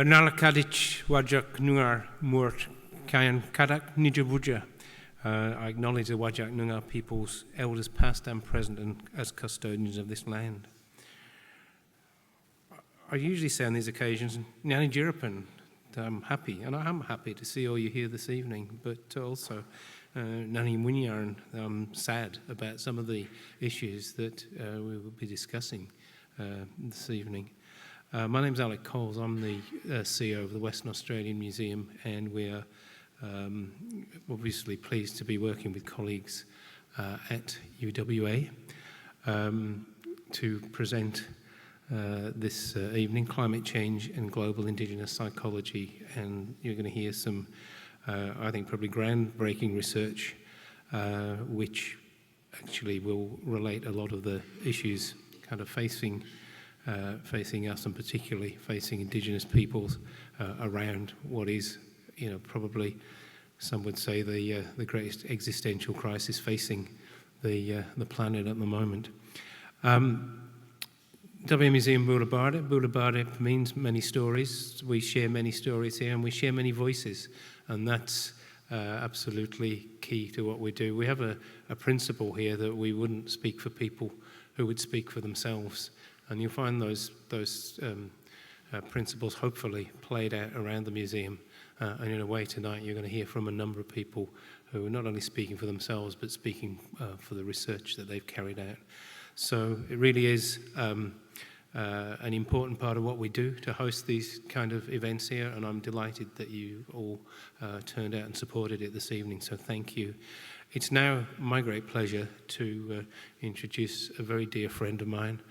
Nalakadich wajak nungar murt kayan kadak nijabuja. I acknowledge the Wajak Noongar people's elders past and present and as custodians of this land. I usually say on these occasions, Nani Jirapan, I'm happy, and I am happy to see all you here this evening, but also Nani Munyar, and I'm sad about some of the issues that we will be discussing this evening. My name's Alec Coles. I'm the CEO of the Western Australian Museum, and we're obviously pleased to be working with colleagues at UWA to present this evening, Climate Change and Global Indigenous Psychology, and you're going to hear some, I think, probably groundbreaking research which actually will relate a lot of the issues kind of facing us, and particularly facing Indigenous peoples around what is, probably some would say the greatest existential crisis facing the planet at the moment. WA Museum Boola Bardip. Boola Bardip means many stories. We share many stories here, and we share many voices, and that's absolutely key to what we do. We have a principle here that we wouldn't speak for people who would speak for themselves, and you'll find those principles hopefully played out around the museum. And in a way tonight you're going to hear from a number of people who are not only speaking for themselves but speaking for the research that they've carried out. So it really is an important part of what we do to host these kind of events here, and I'm delighted that you all turned out and supported it this evening, so thank you. It's now my great pleasure to introduce a very dear friend of mine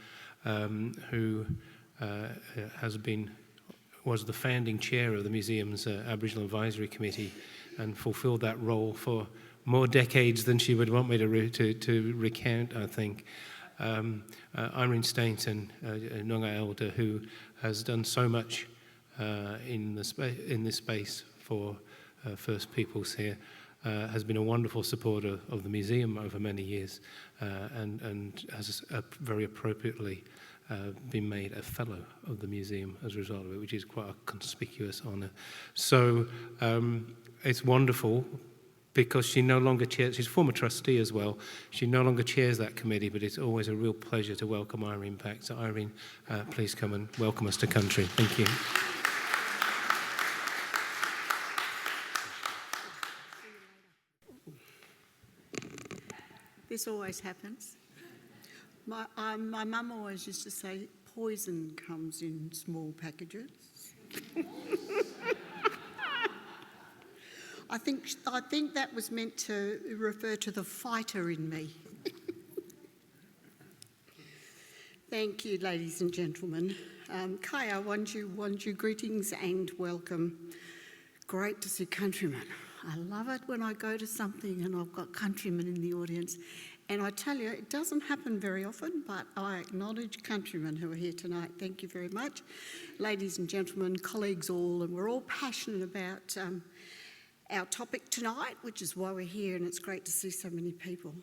who was the founding chair of the museum's Aboriginal Advisory Committee and fulfilled that role for more decades than she would want me to recount, I think. Irene Stainton, a Noongar elder who has done so much in this space for First Peoples here, has been a wonderful supporter of the museum over many years, and has very appropriately been made a fellow of the museum as a result of it, which is quite a conspicuous honour. So it's wonderful because she no longer chairs, she's a former trustee as well, she no longer chairs that committee, but it's always a real pleasure to welcome Irene back. So Irene, please come and welcome us to country. Thank you. This always happens. My mum always used to say, poison comes in small packages. I think that was meant to refer to the fighter in me. Thank you, ladies and gentlemen. Kaya, wanju greetings and welcome. Great to see countrymen. I love it when I go to something and I've got countrymen in the audience. And I tell you, it doesn't happen very often, but I acknowledge countrymen who are here tonight. Thank you very much. Ladies and gentlemen, colleagues all, and we're all passionate about our topic tonight, which is why we're here, and it's great to see so many people.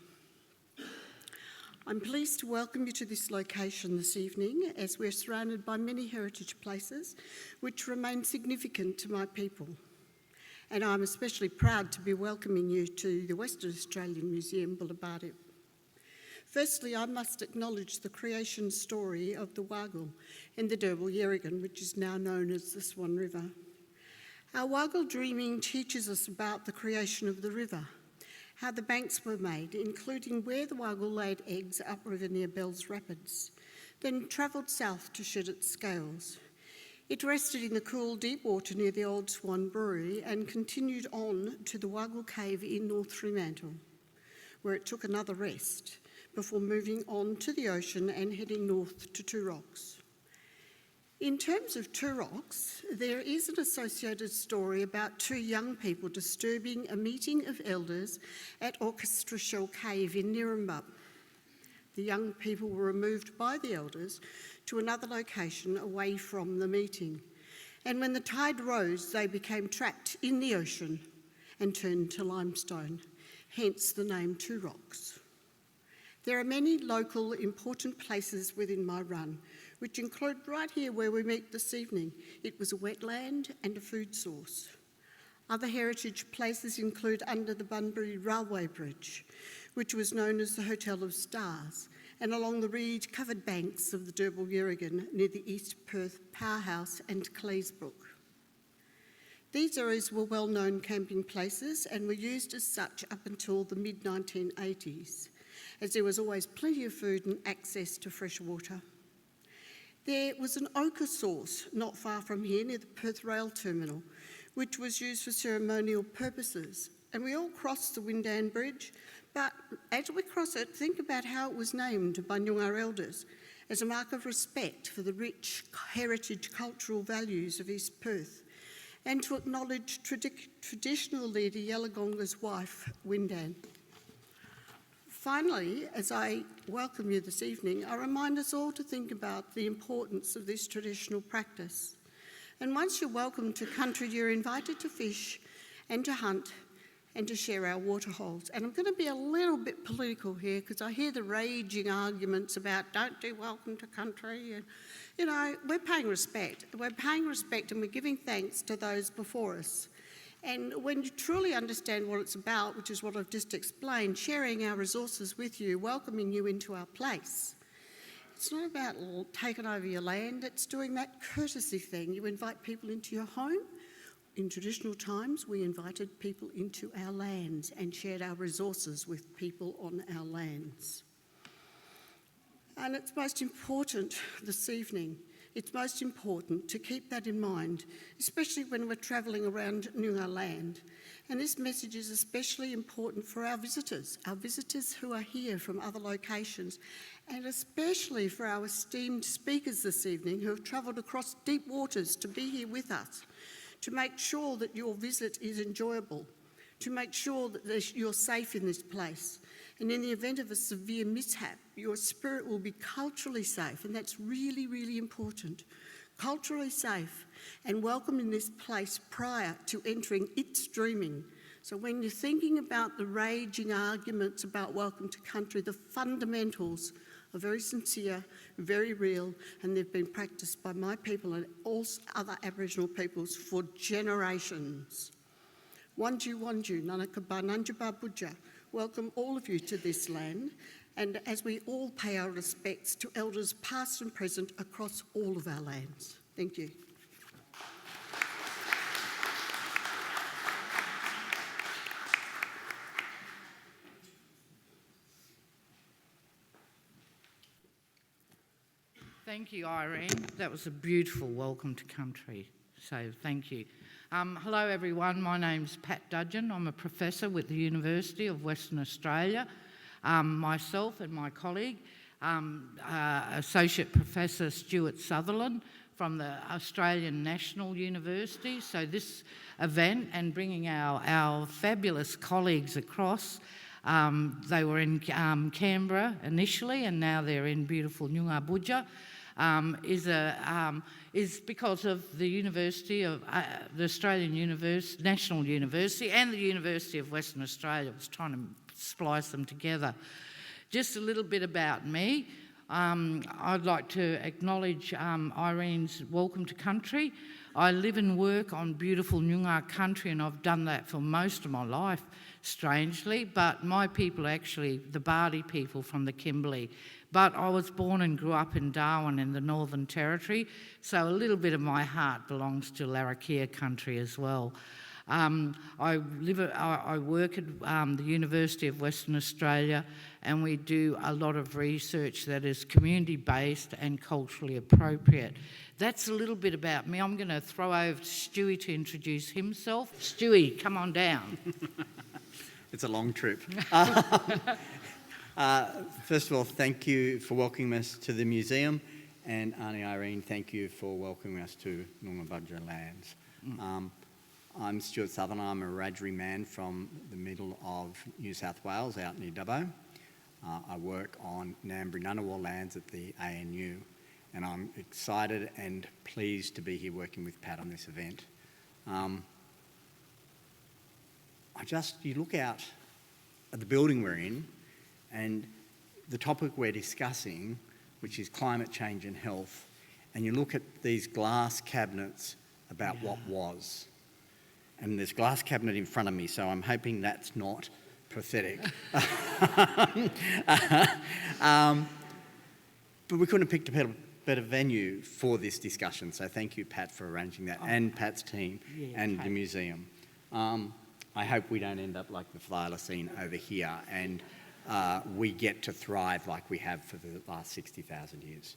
I'm pleased to welcome you to this location this evening, as we're surrounded by many heritage places which remain significant to my people. And I'm especially proud to be welcoming you to the Western Australian Museum, Boola Bardip. Firstly, I must acknowledge the creation story of the Waggle and the Derbil Yerrigan, which is now known as the Swan River. Our Waggle dreaming teaches us about the creation of the river, how the banks were made, including where the Waggle laid eggs upriver near Bells Rapids, then travelled south to shed its scales. It rested in the cool, deep water near the Old Swan Brewery and continued on to the Waggle Cave in North Fremantle, where it took another rest before moving on to the ocean and heading north to Two Rocks. In terms of Two Rocks, there is an associated story about two young people disturbing a meeting of elders at Orchestra Shell Cave in Nirrumbuk. The young people were removed by the elders to another location away from the meeting. And when the tide rose, they became trapped in the ocean and turned to limestone, hence the name Two Rocks. There are many local important places within my run which include right here where we meet this evening. It was a wetland and a food source. Other heritage places include under the Bunbury Railway Bridge, which was known as the Hotel of Stars, and along the reed-covered banks of the Derbyl-Yerrigan near the East Perth Powerhouse and Cleesbrook. These areas were well-known camping places and were used as such up until the mid-1980s, as there was always plenty of food and access to fresh water. There was an ochre source not far from here near the Perth Rail Terminal, which was used for ceremonial purposes. And we all crossed the Windan Bridge, but as we cross it, think about how it was named by Noongar elders as a mark of respect for the rich heritage cultural values of East Perth, and to acknowledge traditional leader Yellowgonga's wife, Windan. Finally, as I welcome you this evening, I remind us all to think about the importance of this traditional practice. And once you're welcome to country, you're invited to fish and to hunt and to share our waterholes. And I'm going to be a little bit political here because I hear the raging arguments about don't do welcome to country. And, you know, we're paying respect. We're paying respect and we're giving thanks to those before us. And when you truly understand what it's about, which is what I've just explained, sharing our resources with you, welcoming you into our place, it's not about taking over your land, it's doing that courtesy thing. You invite people into your home. In traditional times, we invited people into our lands and shared our resources with people on our lands. And it's most important this evening, it's most important to keep that in mind, especially when we're travelling around Noongar land. And this message is especially important for our visitors who are here from other locations, and especially for our esteemed speakers this evening who have travelled across deep waters to be here with us, to make sure that your visit is enjoyable, to make sure that you're safe in this place. And in the event of a severe mishap, your spirit will be culturally safe, and that's really, really important. Culturally safe and welcome in this place prior to entering its streaming. So when you're thinking about the raging arguments about welcome to country, the fundamentals are very sincere, very real, and they've been practiced by my people and all other Aboriginal peoples for generations. Wanju Wanju, Nanakaba Nanjaba Budja, welcome all of you to this land, and as we all pay our respects to elders past and present across all of our lands. Thank you. Thank you, Irene. That was a beautiful welcome to country, so thank you. Hello everyone, my name's Pat Dudgeon. I'm a professor with the University of Western Australia. Myself and my colleague, Associate Professor Stuart Sutherland from the Australian National University. So this event and bringing our fabulous colleagues across, they were in Canberra initially and now they're in beautiful Noongar Budja. Is because of the University of the Australian National University and the University of Western Australia. I was trying to splice them together. Just a little bit about me. I'd like to acknowledge Irene's welcome to country. I live and work on beautiful Noongar country, and I've done that for most of my life, strangely, but my people are actually the Bardip people from the Kimberley. But I was born and grew up in Darwin in the Northern Territory, so a little bit of my heart belongs to Larrakia country as well. I work at the University of Western Australia, and we do a lot of research that is community-based and culturally appropriate. That's a little bit about me. I'm going to throw over to Stewie to introduce himself. Stewie, come on down. It's a long trip. First of all, thank you for welcoming us to the museum, and Auntie Irene, thank you for welcoming us to Noongar Budja lands. I'm Stuart Sutherland. I'm a Wiradjuri man from the middle of New South Wales, out near Dubbo. I work on Ngambri Ngunnawal lands at the ANU, and I'm excited and pleased to be here working with Pat on this event. You look out at the building we're in, and the topic we're discussing, which is climate change and health, and you look at these glass cabinets about what was. And there's a glass cabinet in front of me, so I'm hoping that's not pathetic. But we couldn't have picked a better venue for this discussion, so thank you, Pat, for arranging that, and Pat's team and the museum. I hope we don't end up like the Thylacine over here, and we get to thrive like we have for the last 60,000 years.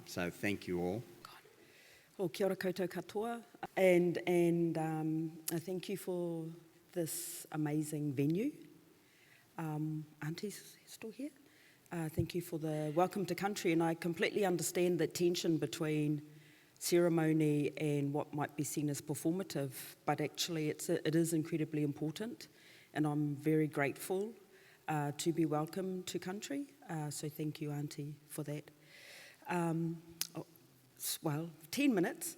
So thank you all. O kia ora koutou katoa, and thank you for this amazing venue. Auntie's still here. Thank you for the welcome to country, and I completely understand the tension between ceremony and what might be seen as performative, but actually it is incredibly important, and I'm very grateful to be welcome to country. So thank you, Auntie, for that. 10 minutes,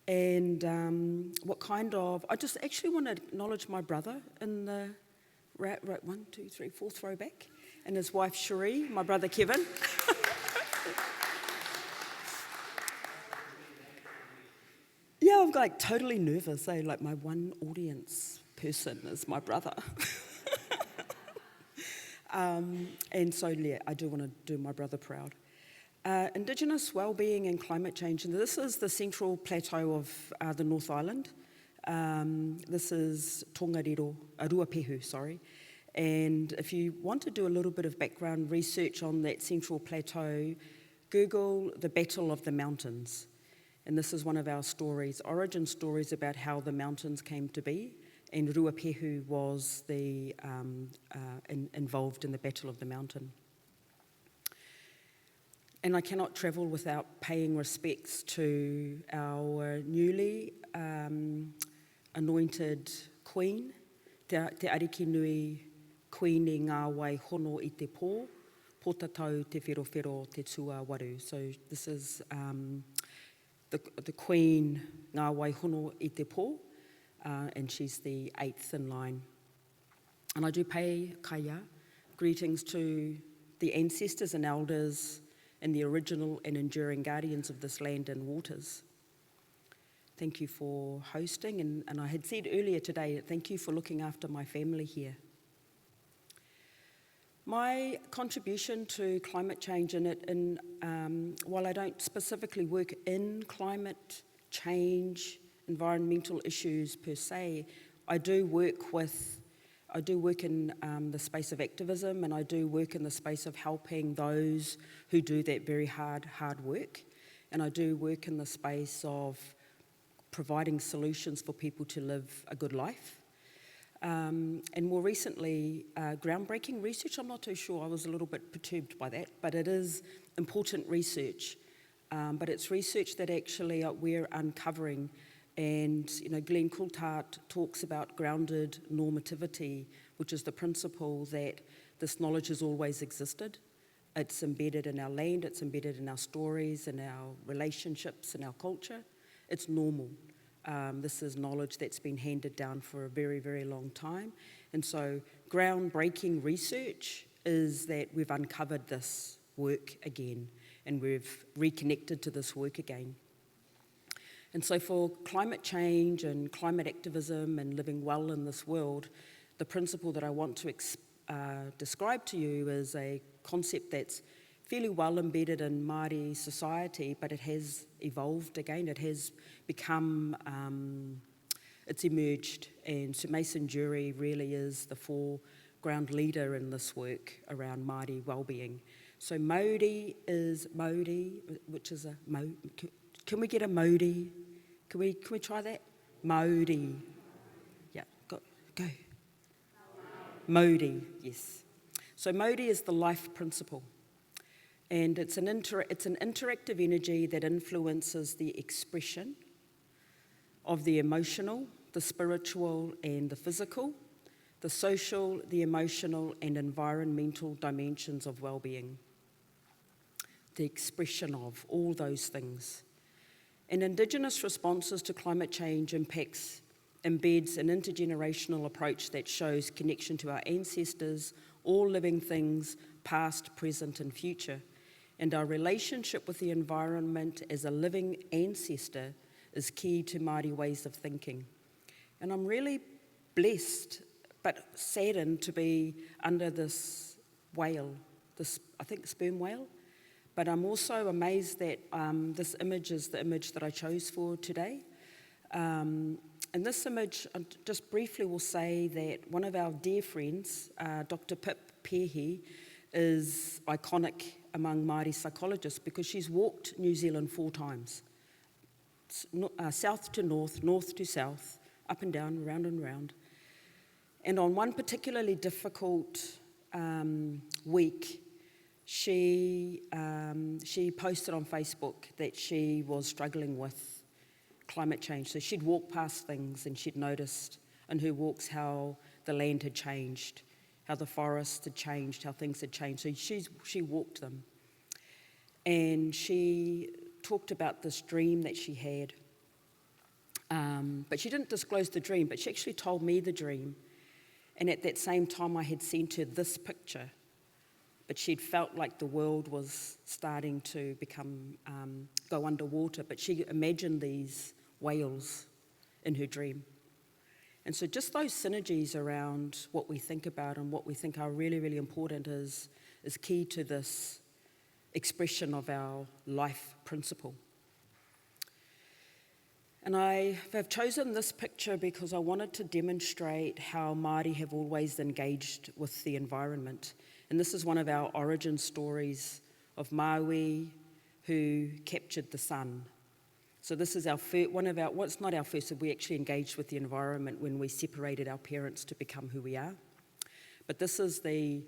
and I just actually want to acknowledge my brother in the fourth row back, and his wife Cherie, my brother Kevin. Yeah, I'm like totally nervous. Like my one audience person is my brother. And so yeah, I do want to do my brother proud. Indigenous wellbeing and climate change, and this is the central plateau of the North Island. This is Tongariro, Ruapehu, sorry. And if you want to do a little bit of background research on that central plateau, Google the Battle of the Mountains. And this is one of our stories, origin stories about how the mountains came to be. And Ruapehu was involved in the Battle of the Mountain. And I cannot travel without paying respects to our newly anointed Queen, Te Ariki Nui Queen I ngā wai hono I te pō, pōtatau te wherowhero te tua waru. So this is the Queen ngā wai hono I te pō, and she's the 8th in line. And I do pay kaya, greetings to the ancestors and elders and the original and enduring guardians of this land and waters. Thank you for hosting, and I had said earlier today, thank you for looking after my family here. My contribution to climate change, while I don't specifically work in climate change, environmental issues per se, I do work in the space of activism, and I do work in the space of helping those who do that very hard work. And I do work in the space of providing solutions for people to live a good life. And more recently, groundbreaking research, I'm not too sure, I was a little bit perturbed by that, but it is important research. But it's research that actually we're uncovering. And Glenn Coulthard talks about grounded normativity, which is the principle that this knowledge has always existed. It's embedded in our land, it's embedded in our stories, in our relationships, in our culture. It's normal. This is knowledge that's been handed down for a very, very long time. And so groundbreaking research is that we've uncovered this work again, and we've reconnected to this work again. And so for climate change and climate activism and living well in this world, the principle that I want to describe to you is a concept that's fairly well embedded in Māori society, but it has evolved again. It has become, it's emerged, and Sir Mason Jury really is the foreground leader in this work around Māori wellbeing. So Māori is Māori, which is can we get a Māori? Can we try that? Māori. Yeah, go. Māori, yes. So Māori is the life principle. And it's an interactive energy that influences the expression of the emotional, the spiritual and the physical, the social, the emotional and environmental dimensions of well-being. The expression of all those things. And Indigenous responses to climate change embeds an intergenerational approach that shows connection to our ancestors, all living things, past, present and future. and our relationship with the environment as a living ancestor is key to Māori ways of thinking. And I'm really blessed but saddened to be under this whale, this, I think, sperm whale. But I'm also amazed that this image is the image that I chose for today. And this image, I just briefly will say that one of our dear friends, Dr. Pip Pehi, is iconic among Māori psychologists because she's walked New Zealand 4 times. South to north, north to south, up and down, round and round. And on one particularly difficult week, she posted on Facebook that she was struggling with climate change. So she'd walked past things and she'd noticed in her walks how the land had changed, how the forests had changed, how things had changed. So she walked them. And she talked about this dream that she had. But she didn't disclose the dream, but she actually told me the dream. And at that same time, I had sent her this picture. But she'd felt like the world was starting to go underwater. But she imagined these whales in her dream. And so just those synergies around what we think about and what we think are really, really important is key to this expression of our life principle. And I have chosen this picture because I wanted to demonstrate how Māori have always engaged with the environment. And this is one of our origin stories of Maui who captured the sun. So this is it's not our first, we actually engaged with the environment when we separated our parents to become who we are. But this is the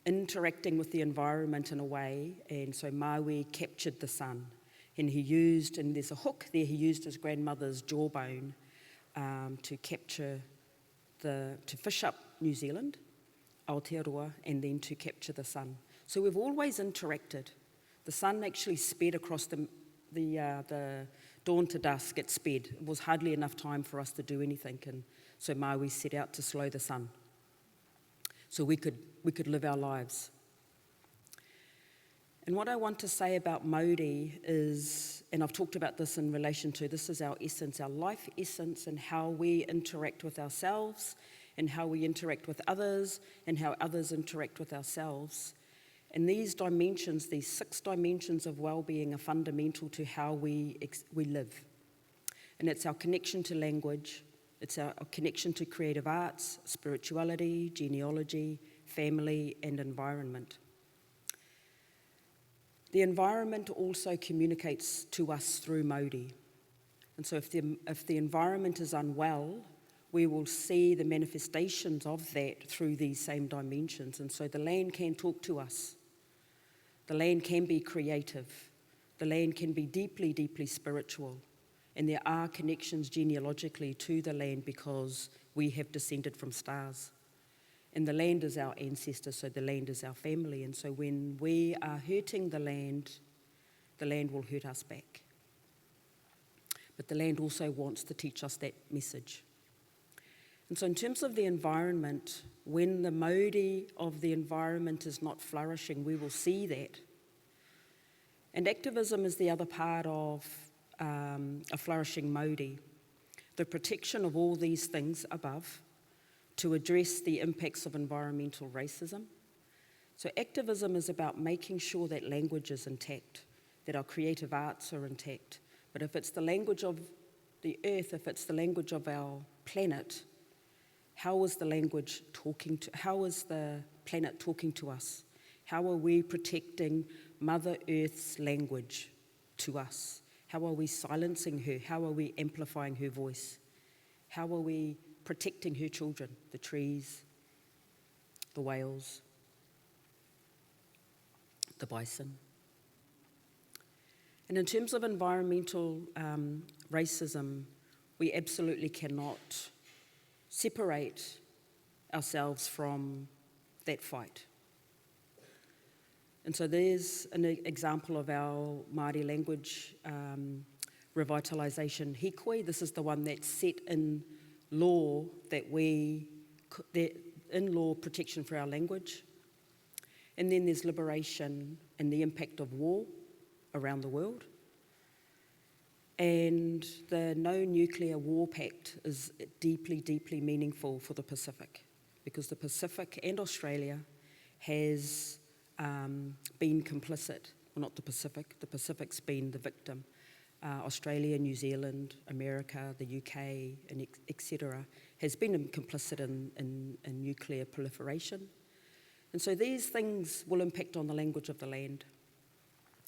interacting with the environment in a way, and so Maui captured the sun. And there's a hook there, he used his grandmother's jawbone to fish up New Zealand, Aotearoa, and then to capture the sun. So we've always interacted. The sun actually sped across the dawn to dusk, it sped. It was hardly enough time for us to do anything, and so Maui set out to slow the sun so we could live our lives. And what I want to say about Māori is, and I've talked about this in relation to, this is our essence, our life essence, and how we interact with ourselves, and how we interact with others, and how others interact with ourselves. And these dimensions, these 6 dimensions of well-being are fundamental to how we live. And it's our connection to language, it's our connection to creative arts, spirituality, genealogy, family, and environment. The environment also communicates to us through Māori. And so if the environment is unwell, we will see the manifestations of that through these same dimensions. And so the land can talk to us. The land can be creative. The land can be deeply, deeply spiritual. And there are connections genealogically to the land because we have descended from stars. And the land is our ancestor, so the land is our family. And so when we are hurting the land will hurt us back. But the land also wants to teach us that message. And so in terms of the environment, when the Māori of the environment is not flourishing, we will see that. And activism is the other part of a flourishing Māori. The protection of all these things above to address the impacts of environmental racism. So activism is about making sure that language is intact, that our creative arts are intact. But if it's the language of the earth, if it's the language of our planet, how is the planet talking to us? How are we protecting Mother Earth's language to us? How are we silencing her? How are we amplifying her voice? How are we protecting her children, the trees, the whales, the bison? And in terms of environmental racism, we absolutely cannot separate ourselves from that fight. And so there's an example of our Māori language revitalisation hikoi. This is the one that's set in law in law protection for our language. And then there's liberation and the impact of war around the world. And the No Nuclear War Pact is deeply, deeply meaningful for the Pacific, because the Pacific and Australia has been complicit. Well, not the Pacific's been the victim. Australia, New Zealand, America, the UK, and etc. has been complicit in nuclear proliferation. And so these things will impact on the language of the land.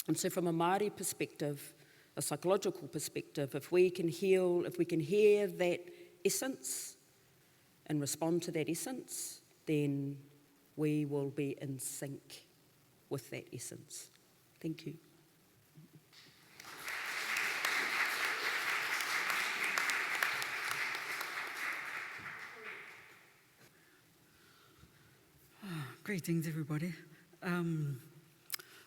And so from a Māori perspective, a psychological perspective, if we can hear that essence and respond to that essence, then we will be in sync with that essence. Thank you. Greetings, everybody.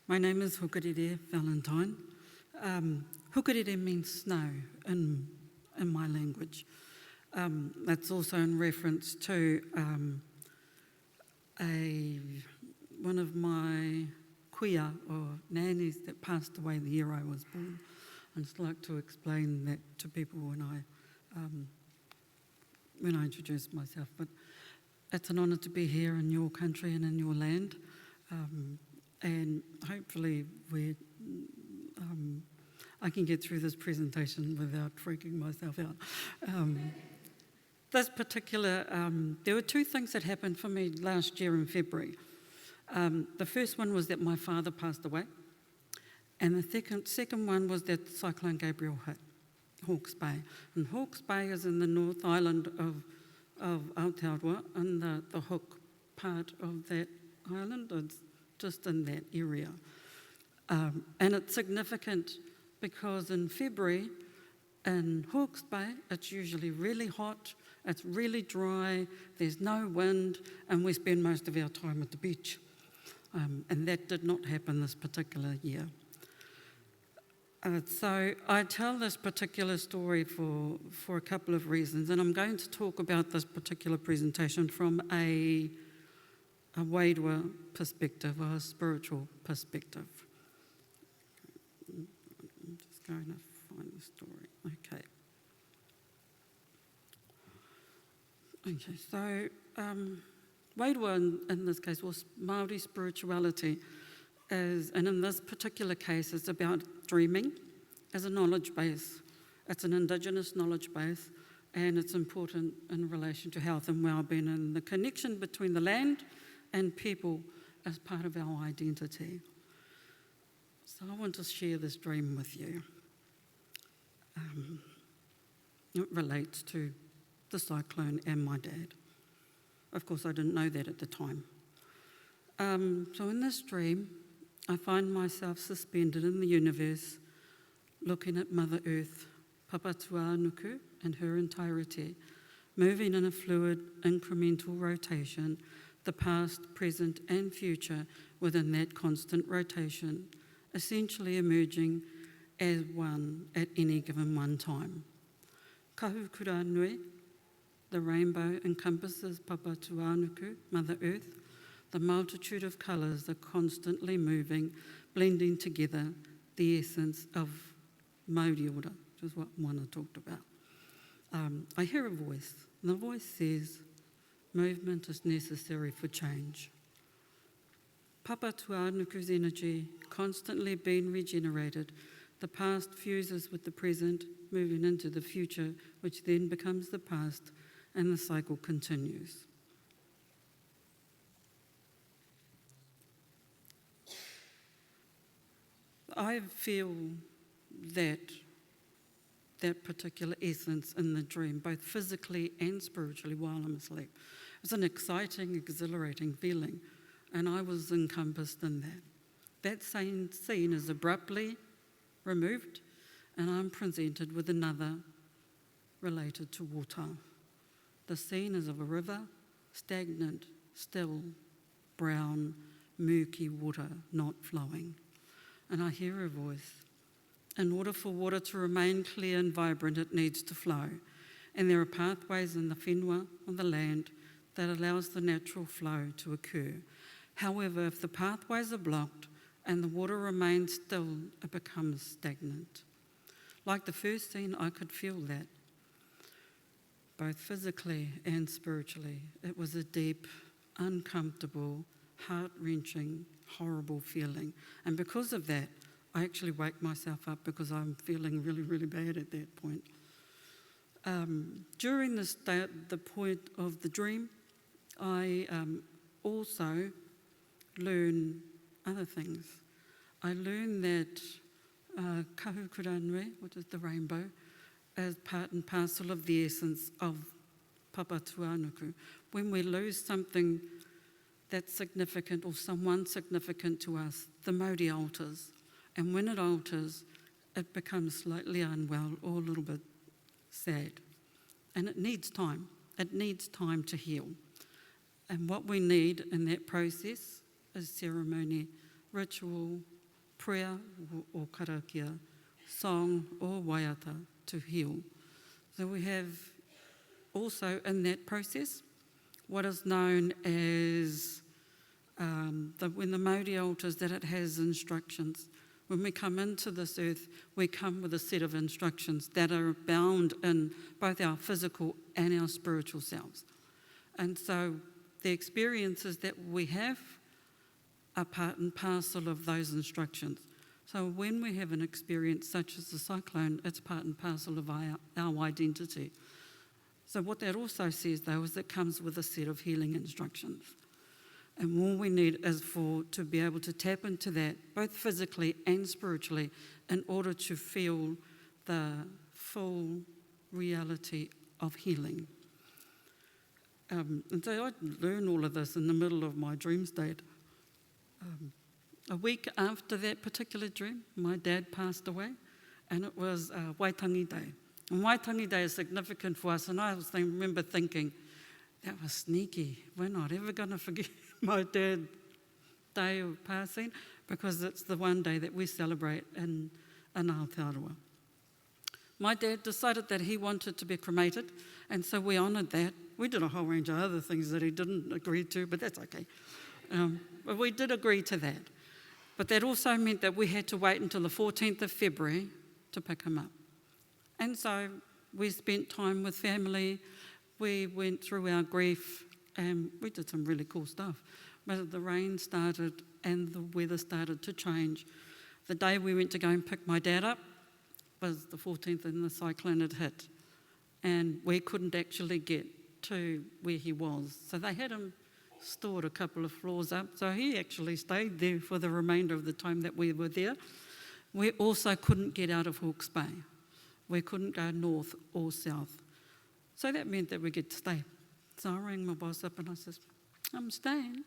My name is Hukarere Valentine. Hukarere means snow in my language. That's also in reference to one of my kuia or nannies that passed away the year I was born. I'd just like to explain that to people when I introduce myself. But it's an honour to be here in your country and in your land, and hopefully I can get through this presentation without freaking myself out. There were two things that happened for me last year in February. The first one was that my father passed away, and the second one was that Cyclone Gabriel hit Hawke's Bay. And Hawke's Bay is in the North Island of Aotearoa, and the Hook part of that island is just in that area. And it's significant because in February in Hawke's Bay, it's usually really hot, it's really dry, there's no wind, and we spend most of our time at the beach. And that did not happen this particular year. So I tell this particular story for a couple of reasons, and I'm going to talk about this particular presentation from a Wairua perspective, or a spiritual perspective. I'm just going to find the story. Okay, so Wairua in this case was Māori spirituality. And in this particular case, it's about dreaming as a knowledge base. It's an Indigenous knowledge base, and it's important in relation to health and wellbeing and the connection between the land and people as part of our identity. So I want to share this dream with you. It relates to the cyclone and my dad. Of course, I didn't know that at the time. So in this dream, I find myself suspended in the universe, looking at Mother Earth, Papatuanuku, in her entirety, moving in a fluid, incremental rotation, the past, present, and future within that constant rotation, essentially emerging as one at any given one time. Kahukura nui, the rainbow encompasses Papatuanuku, Mother Earth. The multitude of colours are constantly moving, blending together the essence of Māori ora, which is what Moana talked about. I hear a voice, and the voice says, movement is necessary for change. Papatuanuku's energy constantly being regenerated, the past fuses with the present, moving into the future, which then becomes the past, and the cycle continues. I feel that particular essence in the dream, both physically and spiritually, while I'm asleep. It was an exciting, exhilarating feeling, and I was encompassed in that. That same scene is abruptly removed, and I'm presented with another related to water. The scene is of a river, stagnant, still, brown, murky water, not flowing. And I hear a voice. In order for water to remain clear and vibrant, it needs to flow. And there are pathways in the whenua, on the land, that allows the natural flow to occur. However, if the pathways are blocked and the water remains still, it becomes stagnant. Like the first scene, I could feel that, both physically and spiritually. It was a deep, uncomfortable, heart-wrenching, horrible feeling. And because of that, I actually wake myself up because I'm feeling really, really bad at that point. During the point of the dream, I also learn other things. I learn that kahukuranui, which is the rainbow, is part and parcel of the essence of Papa Tuanuku. When we lose something that's significant or someone significant to us, the Māori alters. And when it alters, it becomes slightly unwell or a little bit sad. And it needs time. It needs time to heal. And what we need in that process is ceremony, ritual, prayer or karakia, song or waiata to heal. So we have also in that process what is known as when the Māori alters, that it has instructions. When we come into this earth, we come with a set of instructions that are bound in both our physical and our spiritual selves. And so the experiences that we have are part and parcel of those instructions. So when we have an experience such as the cyclone, it's part and parcel of our identity. So what that also says, though, is it comes with a set of healing instructions. And all we need is to be able to tap into that, both physically and spiritually, in order to feel the full reality of healing. And so I learned all of this in the middle of my dream state. A week after that particular dream, my dad passed away, and it was Waitangi Day. And Waitangi Day is significant for us, and I remember thinking, that was sneaky. We're not ever going to forget my dad's day of passing, because it's the one day that we celebrate in Aotearoa. My dad decided that he wanted to be cremated, and so we honoured that. We did a whole range of other things that he didn't agree to, but that's okay. But we did agree to that. But that also meant that we had to wait until the 14th of February to pick him up. And so we spent time with family, we went through our grief, and we did some really cool stuff. But the rain started and the weather started to change. The day we went to go and pick my dad up was the 14th, and the cyclone had hit. And we couldn't actually get to where he was. So they had him stored a couple of floors up. So he actually stayed there for the remainder of the time that we were there. We also couldn't get out of Hawke's Bay. We couldn't go north or south. So that meant that we get to stay. So I rang my boss up and I said, I'm staying.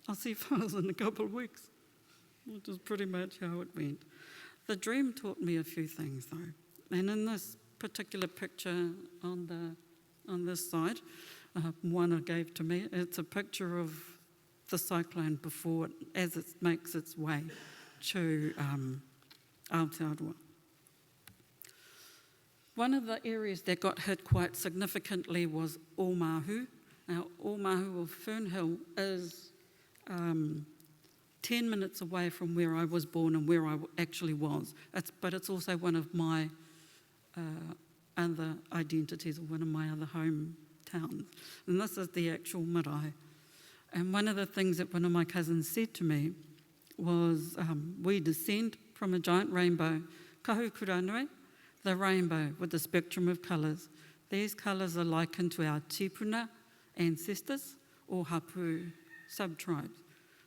I'll see if I was in a couple of weeks, which is pretty much how it went. The dream taught me a few things though. And in this particular picture on this side, one I gave to me, it's a picture of the cyclone before it, as it makes its way to Aotearoa. One of the areas that got hit quite significantly was Omahu. Now, Omahu or Fernhill is 10 minutes away from where I was born and where I actually was. But it's also one of my other identities, or one of my other hometowns. And this is the actual marae. And one of the things that one of my cousins said to me was, we descend from a giant rainbow, kahukuranui, the rainbow with the spectrum of colours. These colours are likened to our tipuna ancestors, or hapu sub-tribes,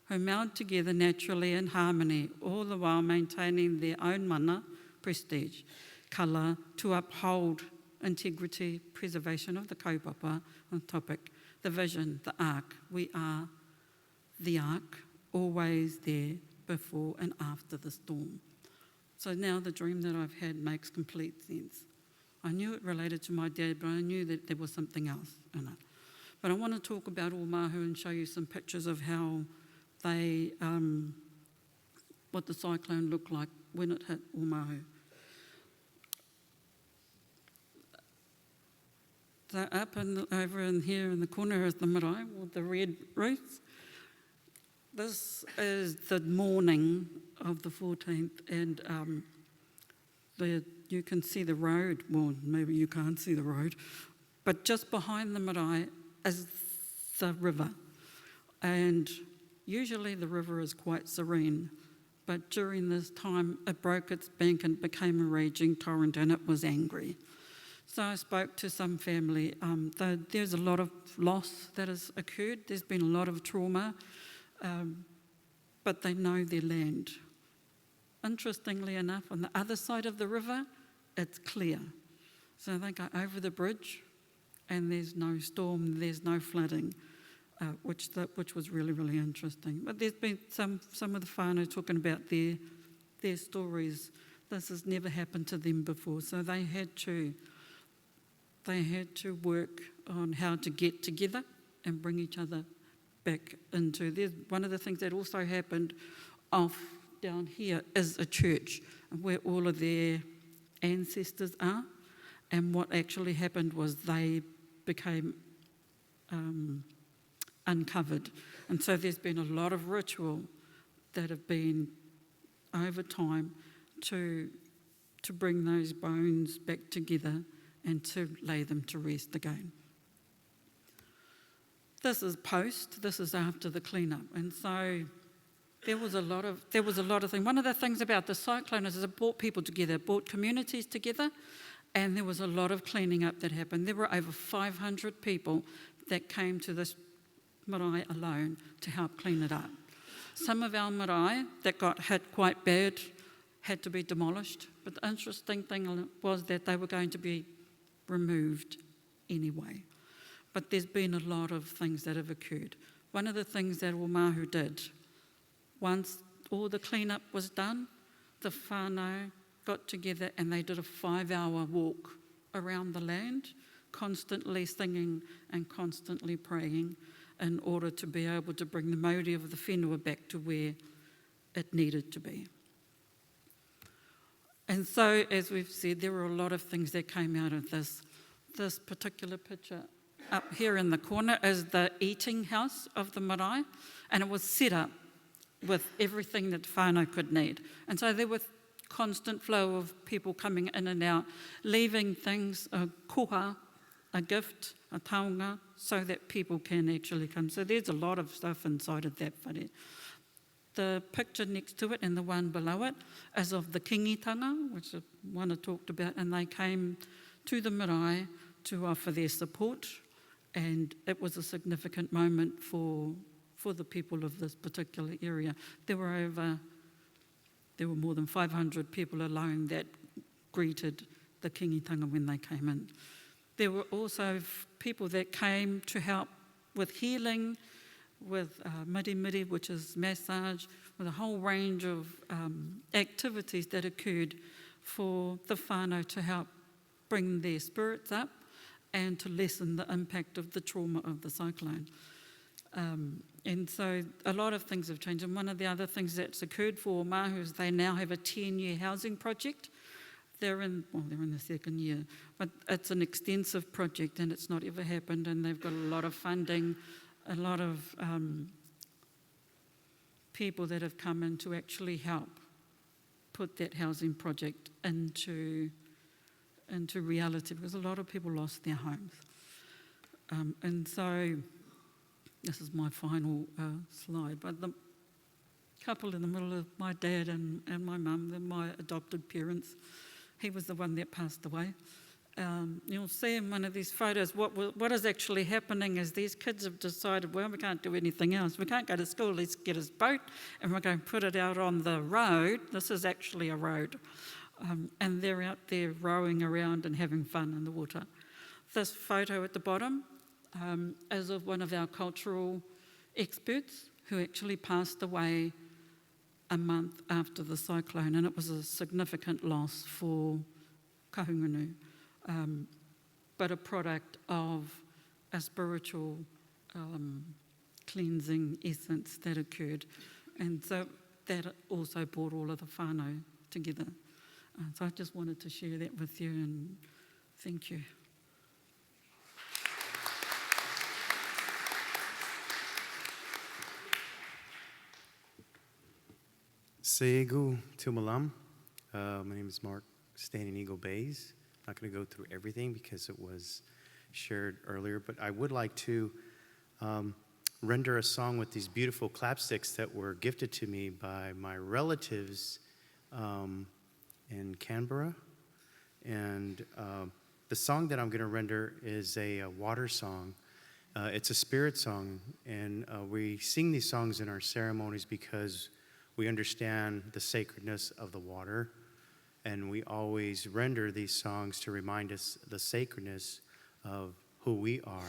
who meld together naturally in harmony, all the while maintaining their own mana, prestige, colour, to uphold integrity, preservation of the kaupapa on topic, the vision, the arc. We are the arc, always there before and after the storm. So now the dream that I've had makes complete sense. I knew it related to my dad, but I knew that there was something else in it. But I want to talk about Omahu and show you some pictures of how they, what the cyclone looked like when it hit Omahu. So up and over in here in the corner is the marae, with the red roofs. This is the morning of the 14th, and you can see the road. Well, maybe you can't see the road, but just behind the marae is the river. And usually the river is quite serene, but during this time it broke its bank and became a raging torrent, and it was angry. So I spoke to some family. There's a lot of loss that has occurred. There's been a lot of trauma, but they know their land. Interestingly enough, on the other side of the river, it's clear. So they go over the bridge and there's no storm, there's no flooding, which was really, really interesting. But there's been some of the whānau talking about their stories. This has never happened to them before, so they had to work on how to get together and bring each other back into. There's one of the things that also happened off down here is a church where all of their ancestors are, and what actually happened was they became uncovered, and so there's been a lot of ritual that have been over time to bring those bones back together and to lay them to rest again. This is post, this is after the cleanup, and so there was a lot of things. One of the things about the cyclone is it brought people together, it brought communities together, and there was a lot of cleaning up that happened. There were over 500 people that came to this marae alone to help clean it up. Some of our marae that got hit quite bad had to be demolished, but the interesting thing was that they were going to be removed anyway. But there's been a lot of things that have occurred. One of the things that Omahu did, once all the cleanup was done, the whānau got together and they did a 5-hour walk around the land, constantly singing and constantly praying in order to be able to bring the mauri of the whenua back to where it needed to be. And so, as we've said, there were a lot of things that came out of this. This particular picture up here in the corner is the eating house of the marae, and it was set up with everything that whānau could need. And so there was constant flow of people coming in and out, leaving things, a koha, a gift, a taonga, so that people can actually come. So there's a lot of stuff inside of that whare. The picture next to it and the one below it is of the kingitanga, which is one I talked about, and they came to the marae to offer their support, and it was a significant moment for the people of this particular area. There were more than 500 people alone that greeted the kingitanga when they came in. There were also people that came to help with healing, with mirimiri, which is massage, with a whole range of activities that occurred for the whānau to help bring their spirits up and to lessen the impact of the trauma of the cyclone. And so a lot of things have changed. And one of the other things that's occurred for Omahu is they now have a 10-year housing project. They're in the second year, but it's an extensive project and it's not ever happened, and they've got a lot of funding, a lot of people that have come in to actually help put that housing project into reality, because a lot of people lost their homes. And so this is my final slide, but the couple in the middle of my dad and my mum, they're my adopted parents. He was the one that passed away. You'll see in one of these photos what is actually happening is these kids have decided, well, we can't do anything else. We can't go to school, let's get his boat and we're going to put it out on the road. This is actually a road. And they're out there rowing around and having fun in the water. This photo at the bottom is of one of our cultural experts who actually passed away a month after the cyclone, and it was a significant loss for Kahungunu, but a product of a spiritual cleansing essence that occurred. And so that also brought all of the whānau together. So I just wanted to share that with you, and thank you. Segu Tumalam. My name is Mark, Standing Eagle Bays. I'm not going to go through everything because it was shared earlier, but I would like to render a song with these beautiful clapsticks that were gifted to me by my relatives in Canberra. And the song that I'm going to render is a water song. It's a spirit song, and we sing these songs in our ceremonies because we understand the sacredness of the water, and we always render these songs to remind us the sacredness of who we are.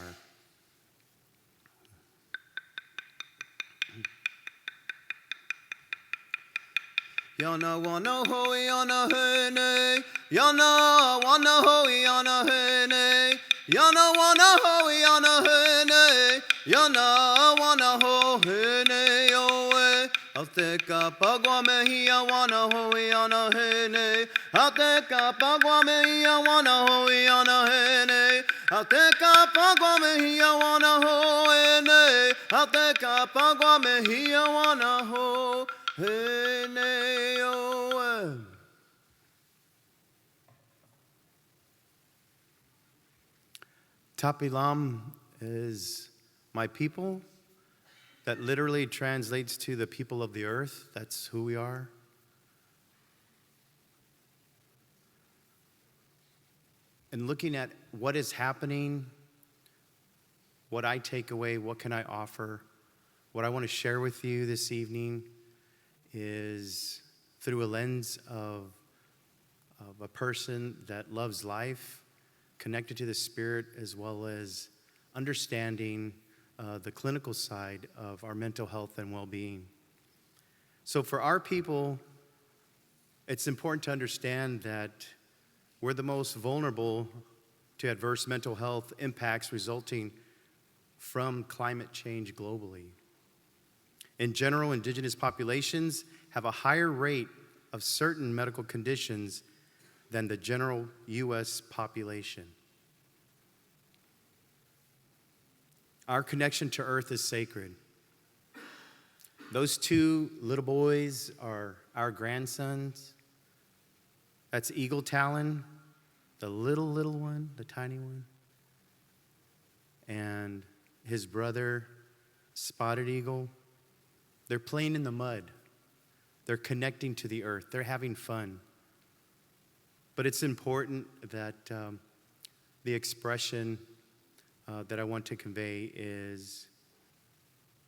Yana wana hoi yana hene, yana wana hoi yana hene, yana wana hoi yana hene, yana wana ho hene oe. Alteka pagwa mehia wana hoi yana hene, alteka pagwa mehia wana hoi yana hene, alteka pagwa mehia wana ho hene, alteka pagwa mehia wana ho. Tapilam is my people. That literally translates to the people of the earth. That's who we are. And looking at what is happening, what I take away, what can I offer, what I want to share with you this evening is through a lens of a person that loves life, connected to the Spirit, as well as understanding the clinical side of our mental health and well-being. So for our people, it's important to understand that we're the most vulnerable to adverse mental health impacts resulting from climate change globally. In general, Indigenous populations have a higher rate of certain medical conditions than the general U.S. population. Our connection to Earth is sacred. Those two little boys are our grandsons. That's Eagle Talon, the little one, the tiny one, and his brother, Spotted Eagle. They're playing in the mud. They're connecting to the earth. They're having fun. But it's important that the expression that I want to convey is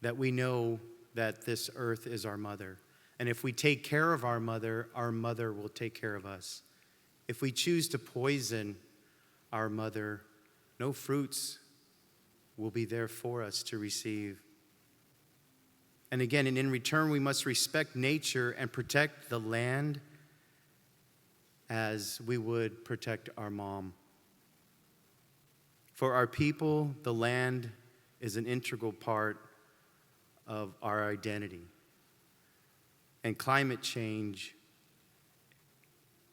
that we know that this earth is our mother. And if we take care of our mother will take care of us. If we choose to poison our mother, no fruits will be there for us to receive. And again, and in return, we must respect nature and protect the land as we would protect our mom. For our people, the land is an integral part of our identity. And climate change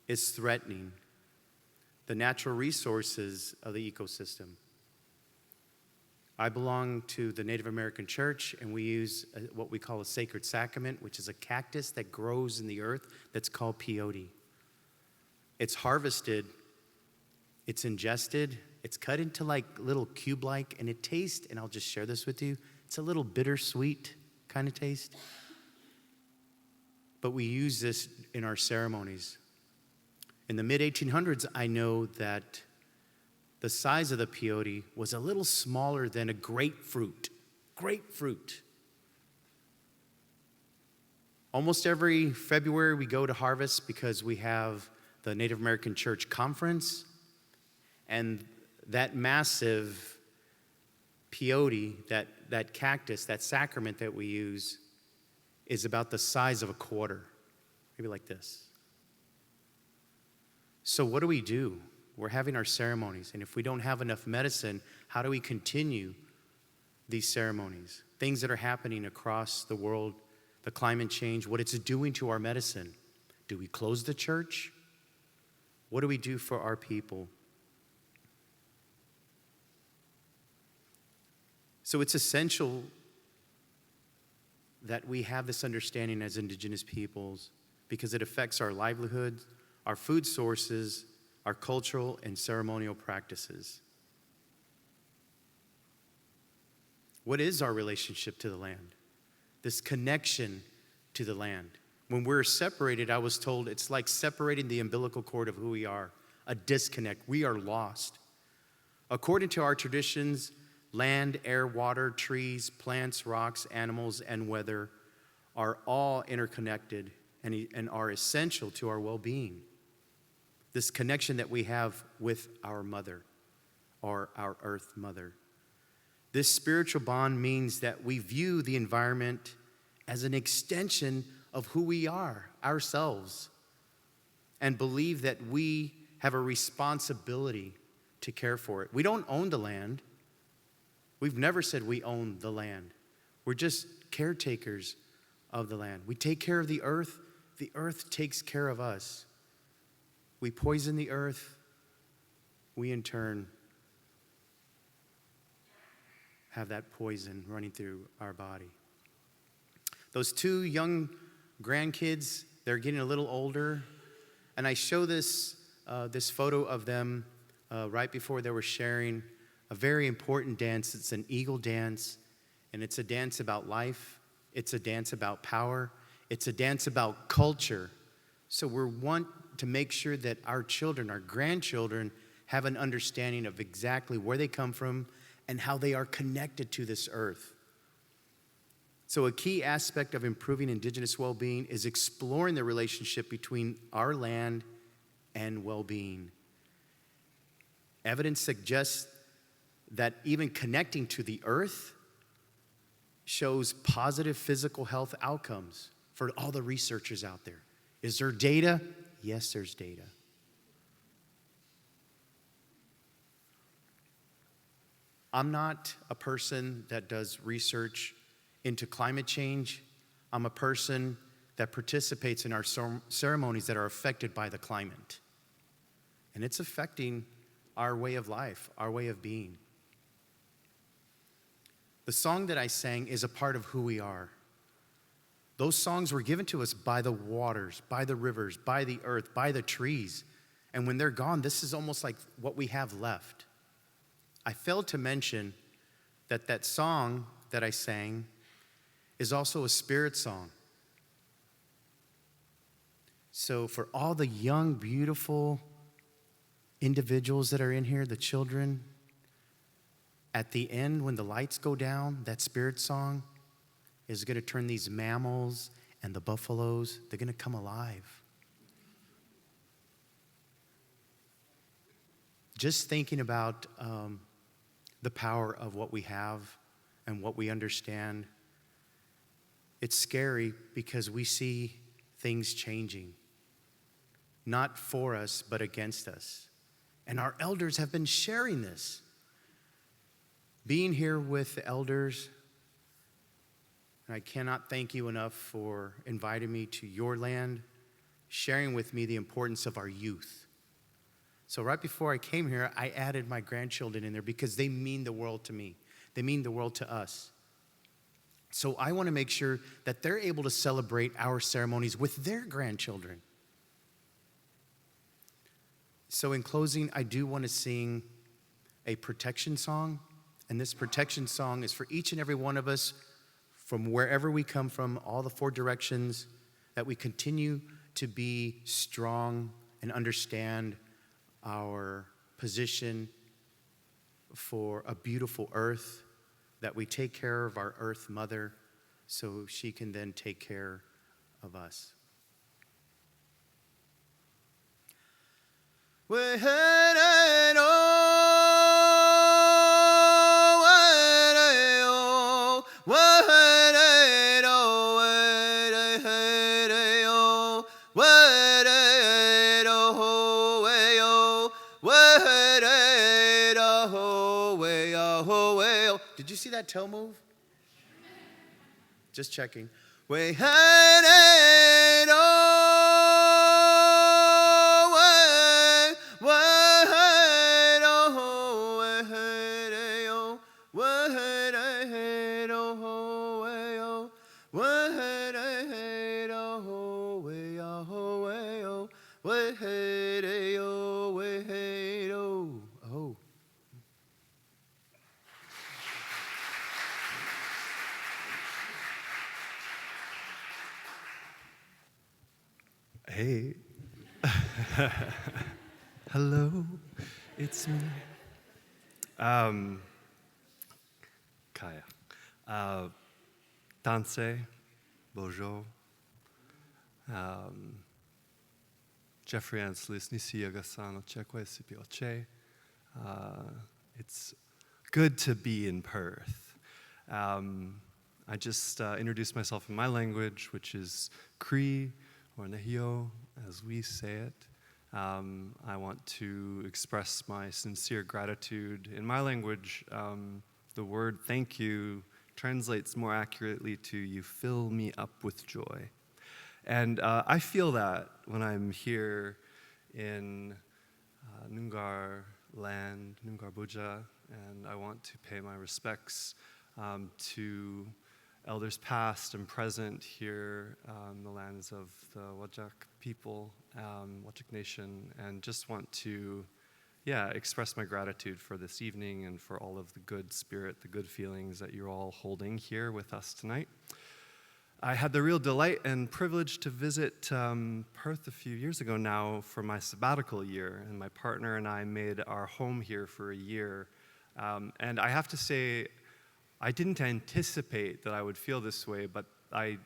is threatening the natural resources of the ecosystem. I belong to the Native American Church, and we use what we call a sacred sacrament, which is a cactus that grows in the earth that's called peyote. It's harvested, it's ingested, it's cut into like little cube-like, and it tastes, and I'll just share this with you, it's a little bittersweet kind of taste. But we use this in our ceremonies. In the mid-1800s, I know that the size of the peyote was a little smaller than a grapefruit. Grapefruit. Almost every February we go to harvest because we have the Native American Church Conference, and that massive peyote, that cactus, that sacrament that we use is about the size of a quarter, maybe like this. So what do? We're having our ceremonies, and if we don't have enough medicine, how do we continue these ceremonies? Things that are happening across the world, the climate change, what it's doing to our medicine. Do we close the church? What do we do for our people? So it's essential that we have this understanding as Indigenous peoples because it affects our livelihoods, our food sources, our cultural and ceremonial practices. What is our relationship to the land? This connection to the land. When we're separated, I was told it's like separating the umbilical cord of who we are, a disconnect. We are lost. According to our traditions, land, air, water, trees, plants, rocks, animals, and weather are all interconnected and are essential to our well-being. This connection that we have with our mother, or our earth mother. This spiritual bond means that we view the environment as an extension of who we are, ourselves, and believe that we have a responsibility to care for it. We don't own the land. We've never said we own the land. We're just caretakers of the land. We take care of the earth takes care of us. We poison the earth, we in turn have that poison running through our body. Those two young grandkids, they're getting a little older, and I show this photo of them right before they were sharing a very important dance. It's an eagle dance, and it's a dance about life. It's a dance about power. It's a dance about culture. So we want to make sure that our children, our grandchildren, have an understanding of exactly where they come from and how they are connected to this earth. So a key aspect of improving Indigenous well-being is exploring the relationship between our land and well-being. Evidence suggests that even connecting to the earth shows positive physical health outcomes for all the researchers out there. Is there data? Yes, there's data. I'm not a person that does research into climate change. I'm a person that participates in our ceremonies that are affected by the climate. And it's affecting our way of life, our way of being. The song that I sang is a part of who we are. Those songs were given to us by the waters, by the rivers, by the earth, by the trees. And when they're gone, this is almost like what we have left. I failed to mention that that song that I sang is also a spirit song. So for all the young, beautiful individuals that are in here, the children, at the end, when the lights go down, that spirit song is going to turn these mammals and the buffaloes, they're going to come alive. Just thinking about the power of what we have and what we understand, it's scary because we see things changing, not for us, but against us. And our elders have been sharing this. Being here with the elders, and I cannot thank you enough for inviting me to your land, sharing with me the importance of our youth. So right before I came here, I added my grandchildren in there because they mean the world to me. They mean the world to us. So I want to make sure that they're able to celebrate our ceremonies with their grandchildren. So in closing, I do want to sing a protection song. And this protection song is for each and every one of us from wherever we come from, all the four directions, that we continue to be strong and understand our position for a beautiful earth, that we take care of our earth mother so she can then take care of us. Did you see that toe move? Just checking. Way-hey-day-hey-do, way-ah-ho-way-oh, way-hey-day-oh, way-hey-do. Oh. Hey. Hello, it's me. Kaya. Danse, Bojo. Jeffrey Anslis, Nisi Yagasano, Chekwe Sipioche. It's good to be in Perth. I just introduced myself in my language, which is Cree, or Nehio, as we say it. I want to express my sincere gratitude. In my language, the word thank you translates more accurately to you fill me up with joy. And I feel that when I'm here in Noongar land, Noongar Buja, and I want to pay my respects to elders past and present here on the lands of the Whadjuk people, Whadjuk Nation, and just want to, express my gratitude for this evening and for all of the good spirit, the good feelings that you're all holding here with us tonight. I had the real delight and privilege to visit Perth a few years ago now for my sabbatical year, and my partner and I made our home here for a year. And I have to say, I didn't anticipate that I would feel this way, but I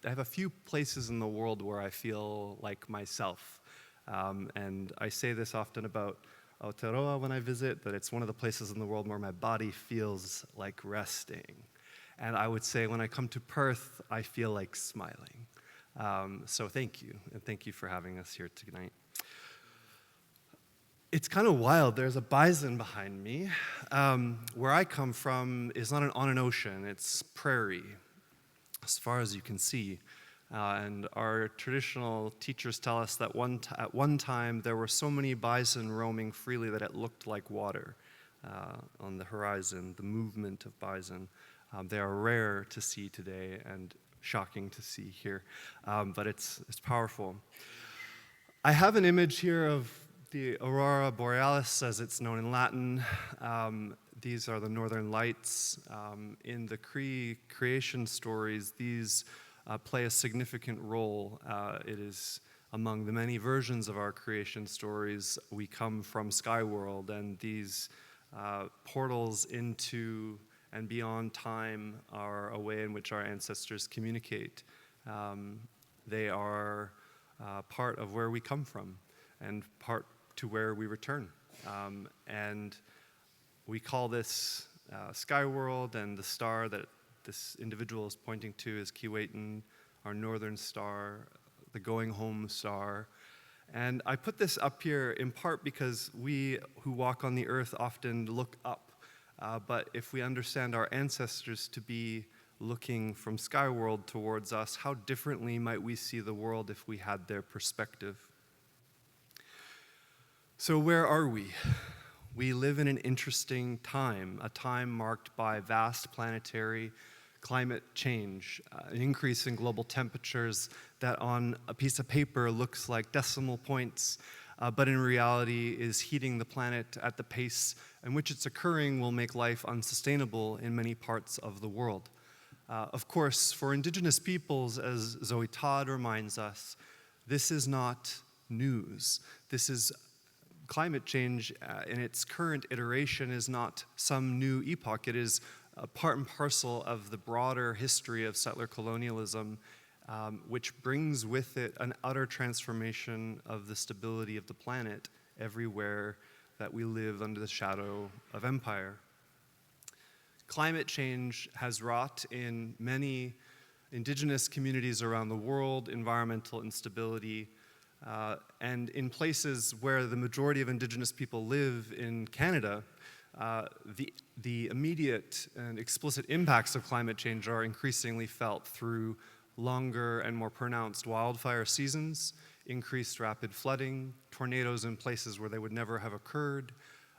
have a few places in the world where I feel like myself. And I say this often about Aotearoa when I visit, that it's one of the places in the world where my body feels like resting. And I would say when I come to Perth, I feel like smiling. So thank you, and thank you for having us here tonight. It's kind of wild. There's a bison behind me. Where I come from is not on an ocean, it's prairie, as far as you can see. And our traditional teachers tell us that at one time there were so many bison roaming freely that it looked like water on the horizon, the movement of bison. They are rare to see today and shocking to see here, but it's powerful. I have an image here of the Aurora Borealis, as it's known in Latin. These are the northern lights. In the Cree creation stories, these play a significant role. It is among the many versions of our creation stories. We come from Skyworld, and these portals into and beyond time are a way in which our ancestors communicate. They are part of where we come from and part to where we return. And we call this Skyworld, and the star that this individual is pointing to is Keewatin, our northern star, the going home star. And I put this up here in part because we who walk on the earth often look up. But if we understand our ancestors to be looking from Skyworld towards us, how differently might we see the world if we had their perspective? So where are we? We live in an interesting time, a time marked by vast planetary climate change, an increase in global temperatures that on a piece of paper looks like decimal points, but in reality is heating the planet at the pace in which it's occurring will make life unsustainable in many parts of the world. Of course, for Indigenous peoples, as Zoe Todd reminds us, this is not news. This is climate change in its current iteration is not some new epoch. It is part and parcel of the broader history of settler colonialism, which brings with it an utter transformation of the stability of the planet everywhere that we live under the shadow of empire. Climate change has wrought in many Indigenous communities around the world, environmental instability, and in places where the majority of Indigenous people live in Canada, the immediate and explicit impacts of climate change are increasingly felt through longer and more pronounced wildfire seasons, increased rapid flooding, tornadoes in places where they would never have occurred,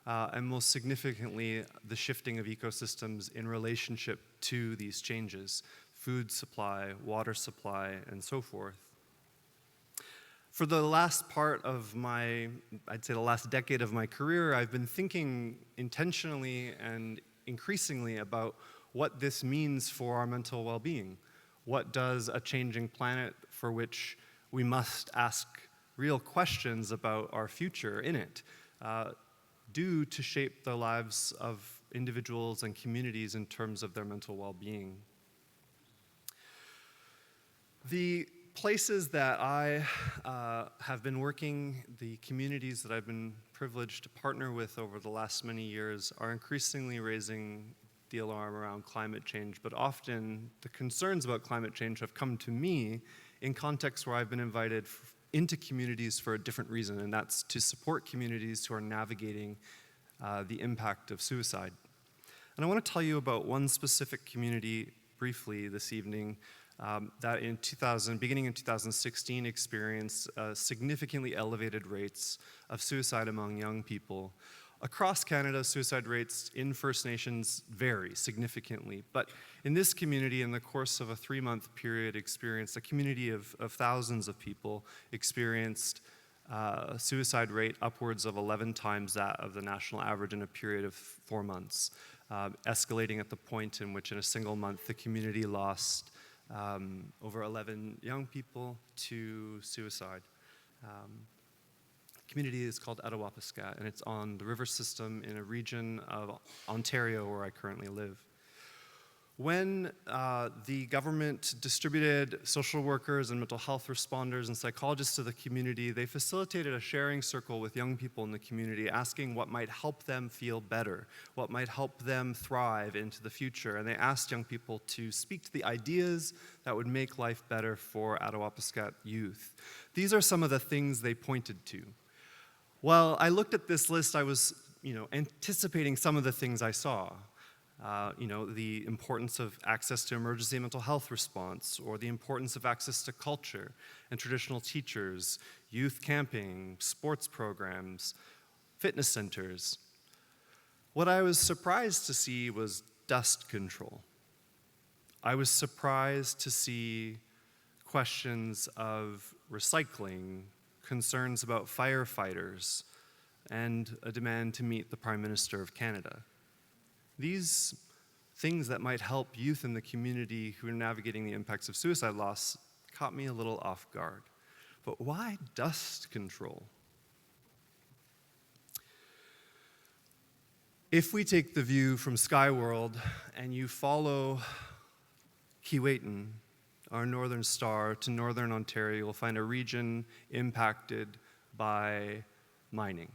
and most significantly, the shifting of ecosystems in relationship to these changes. food supply, water supply, and so forth. For the last part of I'd say the last decade of my career, I've been thinking intentionally and increasingly about what this means for our mental well-being. What does a changing planet for which we must ask real questions about our future in it do to shape the lives of individuals and communities in terms of their mental well-being? The places that I have been working, the communities that I've been privileged to partner with over the last many years are increasingly raising the alarm around climate change, but often the concerns about climate change have come to me in contexts where I've been invited into communities for a different reason, and that's to support communities who are navigating the impact of suicide. And I want to tell you about one specific community briefly this evening that beginning in 2016 experienced significantly elevated rates of suicide among young people. Across Canada, suicide rates in First Nations vary significantly, but in this community, in the course of a 3-month period, a community of thousands of people experienced a suicide rate upwards of 11 times that of the national average in a period of 4 months, escalating at the point in which in a single month the community lost over 11 young people to suicide. The community is called Attawapiskat, and it's on the river system in a region of Ontario where I currently live. When the government distributed social workers and mental health responders and psychologists to the community, they facilitated a sharing circle with young people in the community, asking what might help them feel better, what might help them thrive into the future. And they asked young people to speak to the ideas that would make life better for Attawapiskat youth. These are some of the things they pointed to. While I looked at this list, I was anticipating some of the things I saw. The importance of access to emergency mental health response, or the importance of access to culture and traditional teachers, youth camping, sports programs, fitness centers. What I was surprised to see was dust control. I was surprised to see questions of recycling, concerns about firefighters, and a demand to meet the Prime Minister of Canada. These things that might help youth in the community who are navigating the impacts of suicide loss caught me a little off guard. But why dust control? If we take the view from Skyworld and you follow Keewatin, our northern star, to northern Ontario, you'll find a region impacted by mining.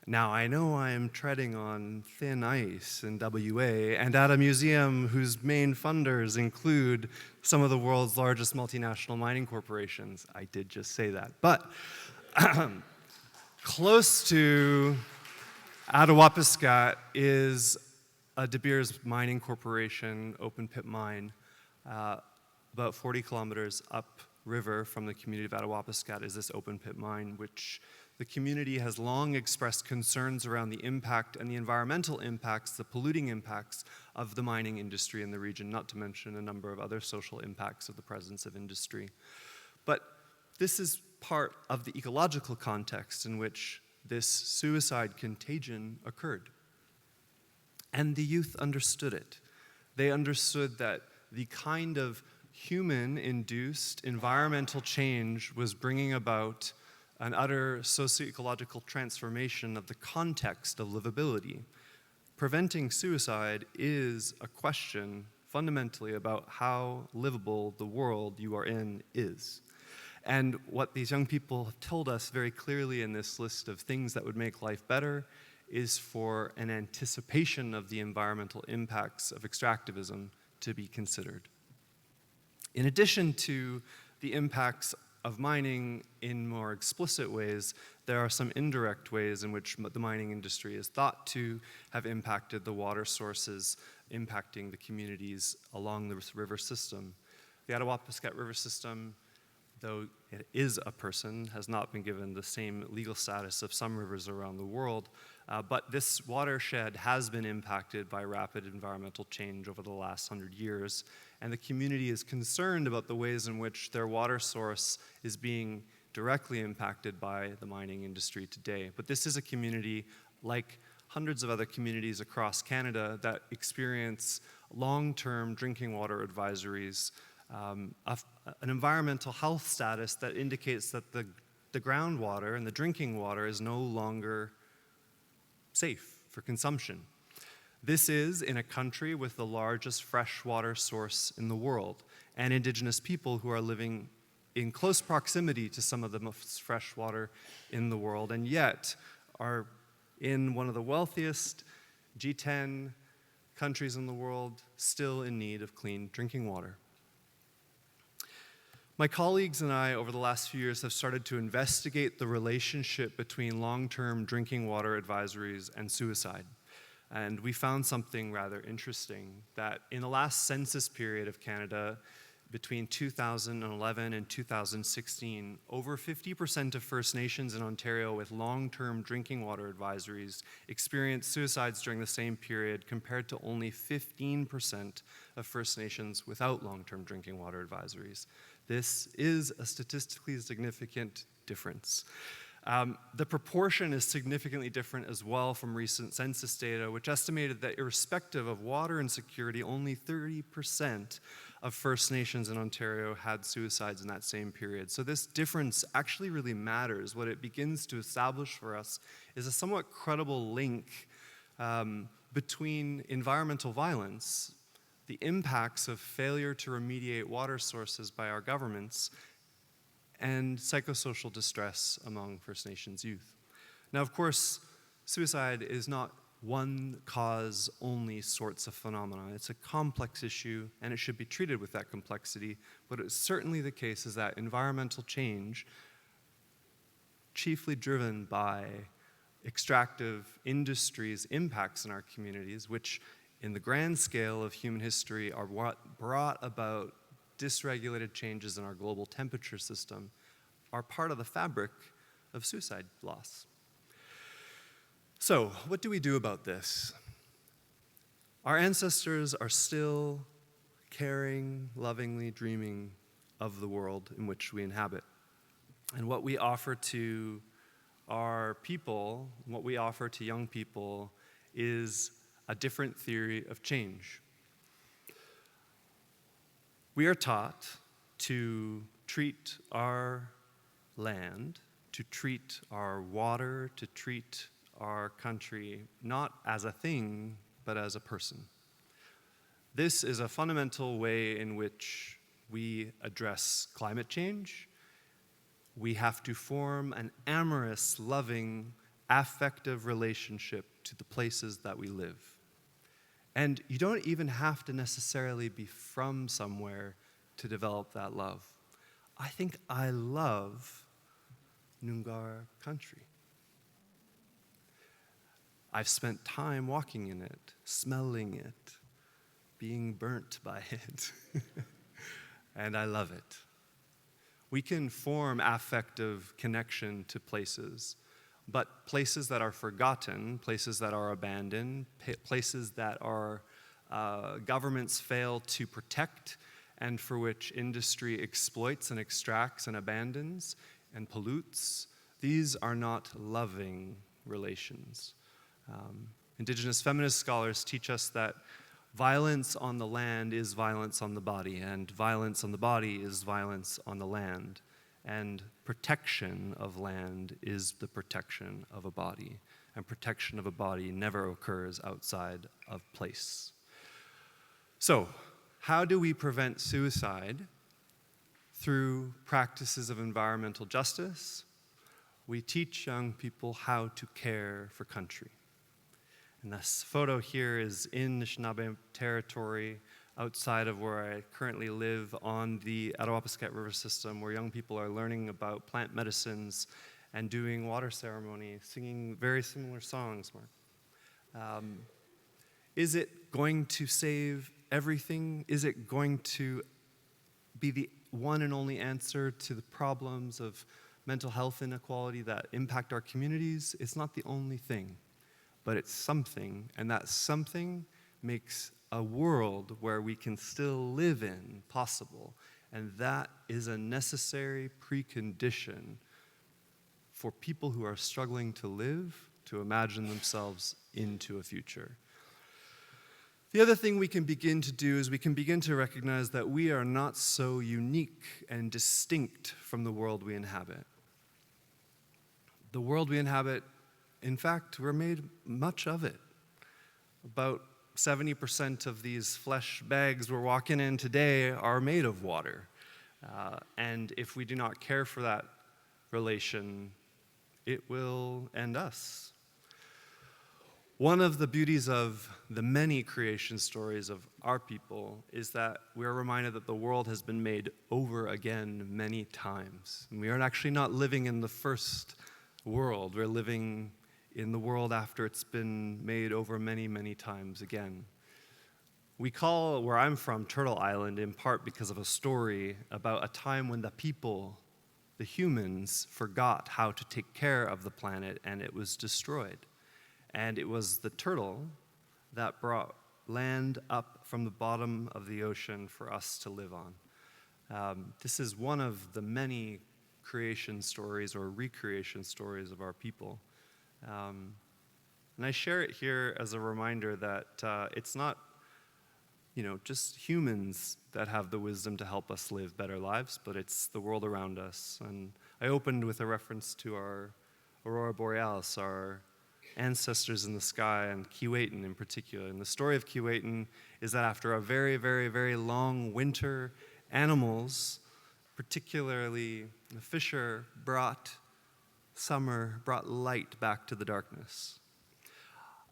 Now, I know I am treading on thin ice in WA, and at a museum whose main funders include some of the world's largest multinational mining corporations. I did just say that. But close to Attawapiskat is a De Beers mining corporation, open pit mine. About 40 kilometers upriver from the community of Attawapiskat is this open pit mine, which the community has long expressed concerns around the impact and the environmental impacts, the polluting impacts of the mining industry in the region, not to mention a number of other social impacts of the presence of industry. But this is part of the ecological context in which this suicide contagion occurred. And the youth understood it. They understood that the kind of human-induced environmental change was bringing about an utter socio-ecological transformation of the context of livability. Preventing suicide is a question fundamentally about how livable the world you are in is. And what these young people have told us very clearly in this list of things that would make life better is for an anticipation of the environmental impacts of extractivism to be considered. In addition to the impacts of mining in more explicit ways, there are some indirect ways in which the mining industry is thought to have impacted the water sources, impacting the communities along the river system. The Attawapiskat River system, though it is a person, has not been given the same legal status of some rivers around the world, but this watershed has been impacted by rapid environmental change over the last 100 years, and the community is concerned about the ways in which their water source is being directly impacted by the mining industry today. But this is a community, like hundreds of other communities across Canada, that experience long-term drinking water advisories, an environmental health status that indicates that the groundwater and the drinking water is no longer safe for consumption. This is in a country with the largest freshwater source in the world, and Indigenous people who are living in close proximity to some of the most fresh water in the world, and yet are in one of the wealthiest G10 countries in the world, still in need of clean drinking water. My colleagues and I, over the last few years, have started to investigate the relationship between long-term drinking water advisories and suicide. And we found something rather interesting, that in the last census period of Canada, between 2011 and 2016, over 50% of First Nations in Ontario with long-term drinking water advisories experienced suicides during the same period, compared to only 15% of First Nations without long-term drinking water advisories. This is a statistically significant difference. The proportion is significantly different as well from recent census data, which estimated that irrespective of water insecurity, only 30% of First Nations in Ontario had suicides in that same period. So this difference actually really matters. What it begins to establish for us is a somewhat credible link between environmental violence, the impacts of failure to remediate water sources by our governments, and psychosocial distress among First Nations youth. Now, of course, suicide is not one cause only sorts of phenomena. It's a complex issue, and it should be treated with that complexity, but it's certainly the case is that environmental change, chiefly driven by extractive industries' impacts in our communities, which in the grand scale of human history are what brought about dysregulated changes in our global temperature system, are part of the fabric of suicide loss. So, what do we do about this? Our ancestors are still caring, lovingly dreaming of the world in which we inhabit. And what we offer to our people, what we offer to young people, is a different theory of change. We are taught to treat our land, to treat our water, to treat our country not as a thing, but as a person. This is a fundamental way in which we address climate change. We have to form an amorous, loving, affective relationship to the places that we live. And you don't even have to necessarily be from somewhere to develop that love. I think I love Noongar country. I've spent time walking in it, smelling it, being burnt by it, and I love it. We can form affective connection to places, but places that are forgotten, places that are abandoned, places that our governments fail to protect and for which industry exploits and extracts and abandons and pollutes, these are not loving relations. Indigenous feminist scholars teach us that violence on the land is violence on the body, and violence on the body is violence on the land. And protection of land is the protection of a body, and protection of a body never occurs outside of place. So, how do we prevent suicide? Through practices of environmental justice. We teach young people how to care for country. And this photo here is in Anishinaabe territory, outside of where I currently live on the Attawapiskat River system, where young people are learning about plant medicines and doing water ceremony, singing very similar songs, Mark. Is it going to save everything? Is it going to be the one and only answer to the problems of mental health inequality that impact our communities? It's not the only thing, but it's something, and that something makes a world where we can still live in possible. And that is a necessary precondition for people who are struggling to live, to imagine themselves into a future. The other thing we can begin to do is we can begin to recognize that we are not so unique and distinct from the world we inhabit. The world we inhabit, in fact, we're made much of it. About 70% of these flesh bags we're walking in today are made of water. And if we do not care for that relation, it will end us. One of the beauties of the many creation stories of our people is that we are reminded that the world has been made over again many times. And we are actually not living in the first world. We're living in the world after it's been made over many, many times again. We call where I'm from Turtle Island in part because of a story about a time when the people, the humans, forgot how to take care of the planet and it was destroyed. And it was the turtle that brought land up from the bottom of the ocean for us to live on. This is one of the many creation stories or recreation stories of our people. And I share it here as a reminder that it's not, just humans that have the wisdom to help us live better lives, but it's the world around us. And I opened with a reference to our Aurora Borealis, our ancestors in the sky, and Keewatin in particular. And the story of Keewatin is that after a very, very, very long winter, animals, particularly the fisher, brought light back to the darkness.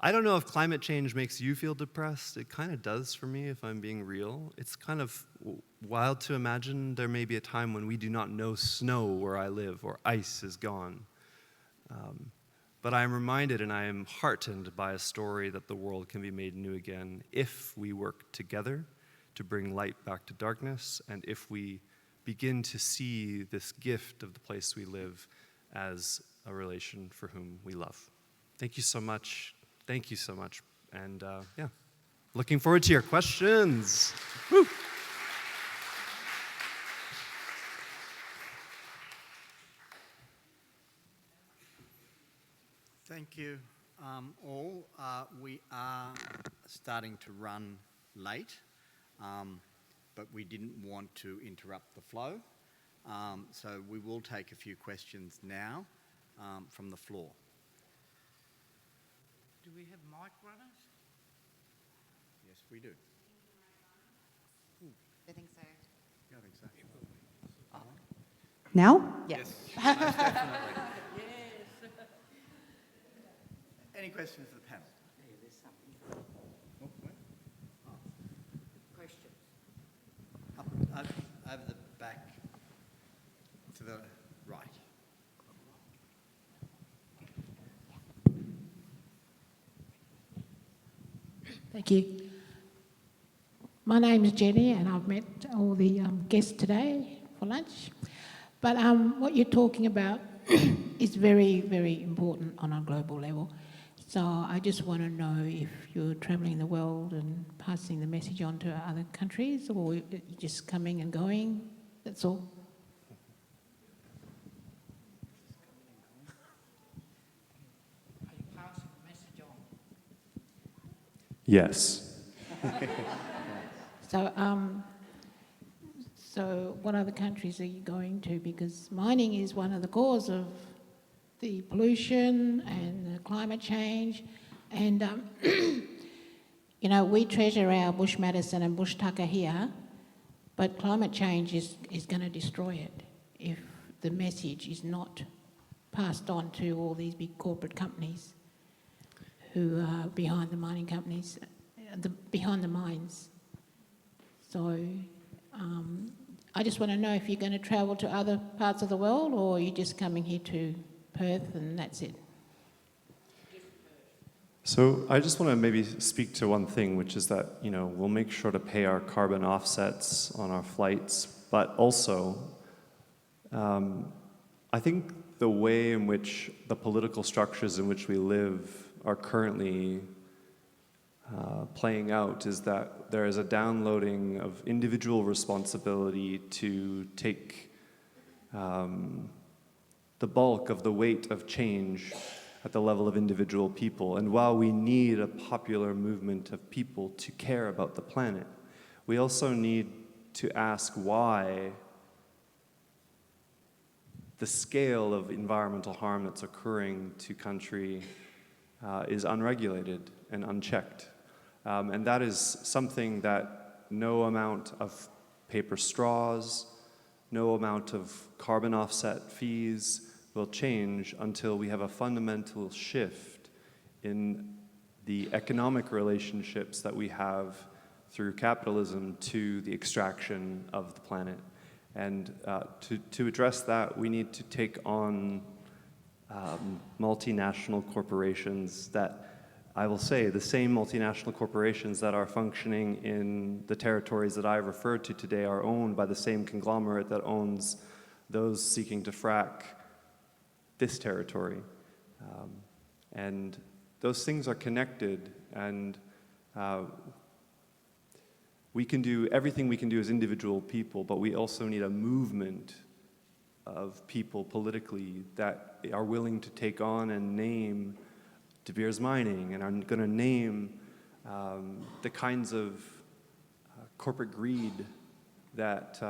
I don't know if climate change makes you feel depressed. It kind of does for me, if I'm being real. It's kind of wild to imagine there may be a time when we do not know snow where I live or ice is gone. But I am reminded and I am heartened by a story that the world can be made new again if we work together to bring light back to darkness and if we begin to see this gift of the place we live as a relation for whom we love. Thank you so much. Thank you so much. And looking forward to your questions. Woo. Thank you all. We are starting to run late, but we didn't want to interrupt the flow. So we will take a few questions now from the floor. Do we have mic runners? Yes, we do. I think so. Yeah, I think so. Now? Yes, most definitely. Yes. Any questions for the panel? Yeah, there's something. Oh, where? Questions? Up, over the back to the right. Thank you. My name is Jenny and I've met all the guests today for lunch. But what you're talking about is very, very important on a global level. So I just want to know if you're travelling the world and passing the message on to other countries or you're just coming and going, that's all. Are you passing the message on? Yes. So what other countries are you going to? Because mining is one of the cause of the pollution and the climate change. And, we treasure our bush medicine and bush tucker here, but climate change is going to destroy it if the message is not passed on to all these big corporate companies who are behind the mining companies, behind the mines. So I just want to know if you're going to travel to other parts of the world or you're just coming here to Perth and that's it. So I just want to maybe speak to one thing, which is that, we'll make sure to pay our carbon offsets on our flights, but also I think the way in which the political structures in which we live are currently playing out is that there is a downloading of individual responsibility to take the bulk of the weight of change at the level of individual people. And while we need a popular movement of people to care about the planet, we also need to ask why the scale of environmental harm that's occurring to country is unregulated and unchecked. And that is something that no amount of paper straws, no amount of carbon offset fees will change until we have a fundamental shift in the economic relationships that we have through capitalism to the extraction of the planet. And to address that, we need to take on multinational corporations that, I will say, the same multinational corporations that are functioning in the territories that I referred to today are owned by the same conglomerate that owns those seeking to frack this territory. And those things are connected, and we can do everything we can do as individual people, but we also need a movement of people politically that are willing to take on and name De Beers mining, and are going to name the kinds of corporate greed that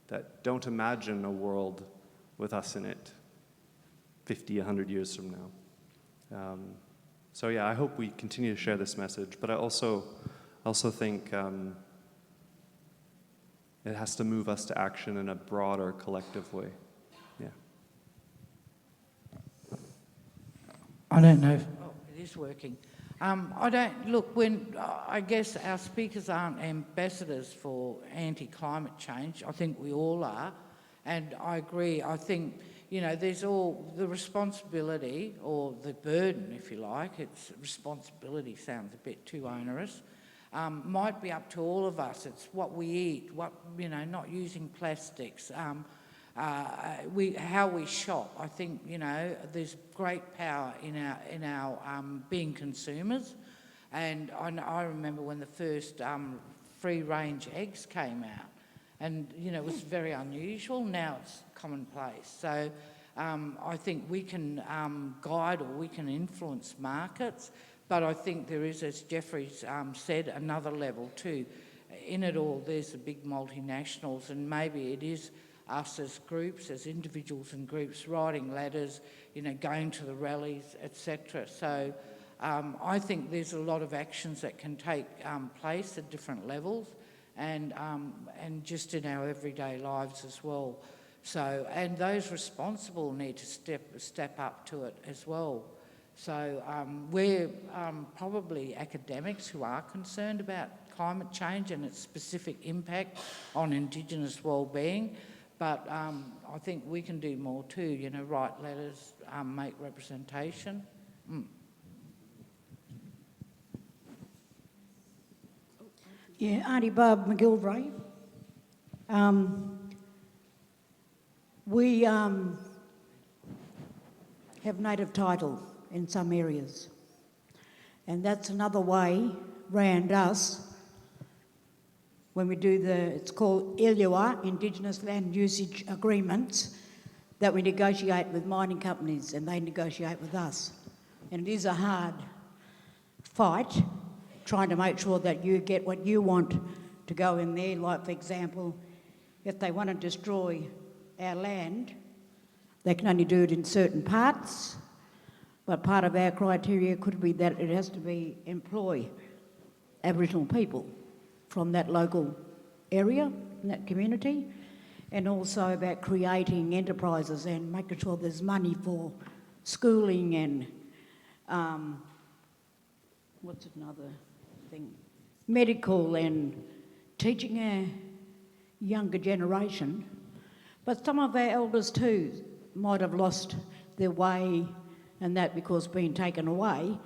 that don't imagine a world with us in it 50, 100 years from now. So yeah, I hope we continue to share this message, but I also think it has to move us to action in a broader collective way. Yeah. I don't know if it is working. I guess our speakers aren't ambassadors for anti-climate change. I think we all are. And I agree. I think, there's all the responsibility, or the burden, if you like. It's responsibility sounds a bit too onerous. Might be up to all of us. It's what we eat, not using plastics, how we shop. I think, there's great power in our being consumers. And I remember when the first free-range eggs came out, and, it was very unusual. Now it's commonplace. So I think we can guide, or we can influence markets. But I think there is, as Jeffrey's said, another level too. In it all, there's the big multinationals, and maybe it is us as groups, as individuals and groups, writing letters, going to the rallies, etc. So I think there's a lot of actions that can take place at different levels, and just in our everyday lives as well. So, and those responsible need to step up to it as well. So we're probably academics who are concerned about climate change and its specific impact on Indigenous wellbeing, but I think we can do more too, write letters, make representation. Yeah, Auntie Barb McGilvray. We have native title in some areas, and that's another way round us when we do it's called ILUA, Indigenous Land Usage Agreements, that we negotiate with mining companies and they negotiate with us. And it is a hard fight trying to make sure that you get what you want to go in there. Like, for example, if they want to destroy our land, they can only do it in certain parts, but part of our criteria could be that it has to employ Aboriginal people from that local area, in that community, and also about creating enterprises and making sure there's money for schooling and what's another thing? Medical and teaching our younger generation. But some of our elders too might have lost their way, and that because being taken away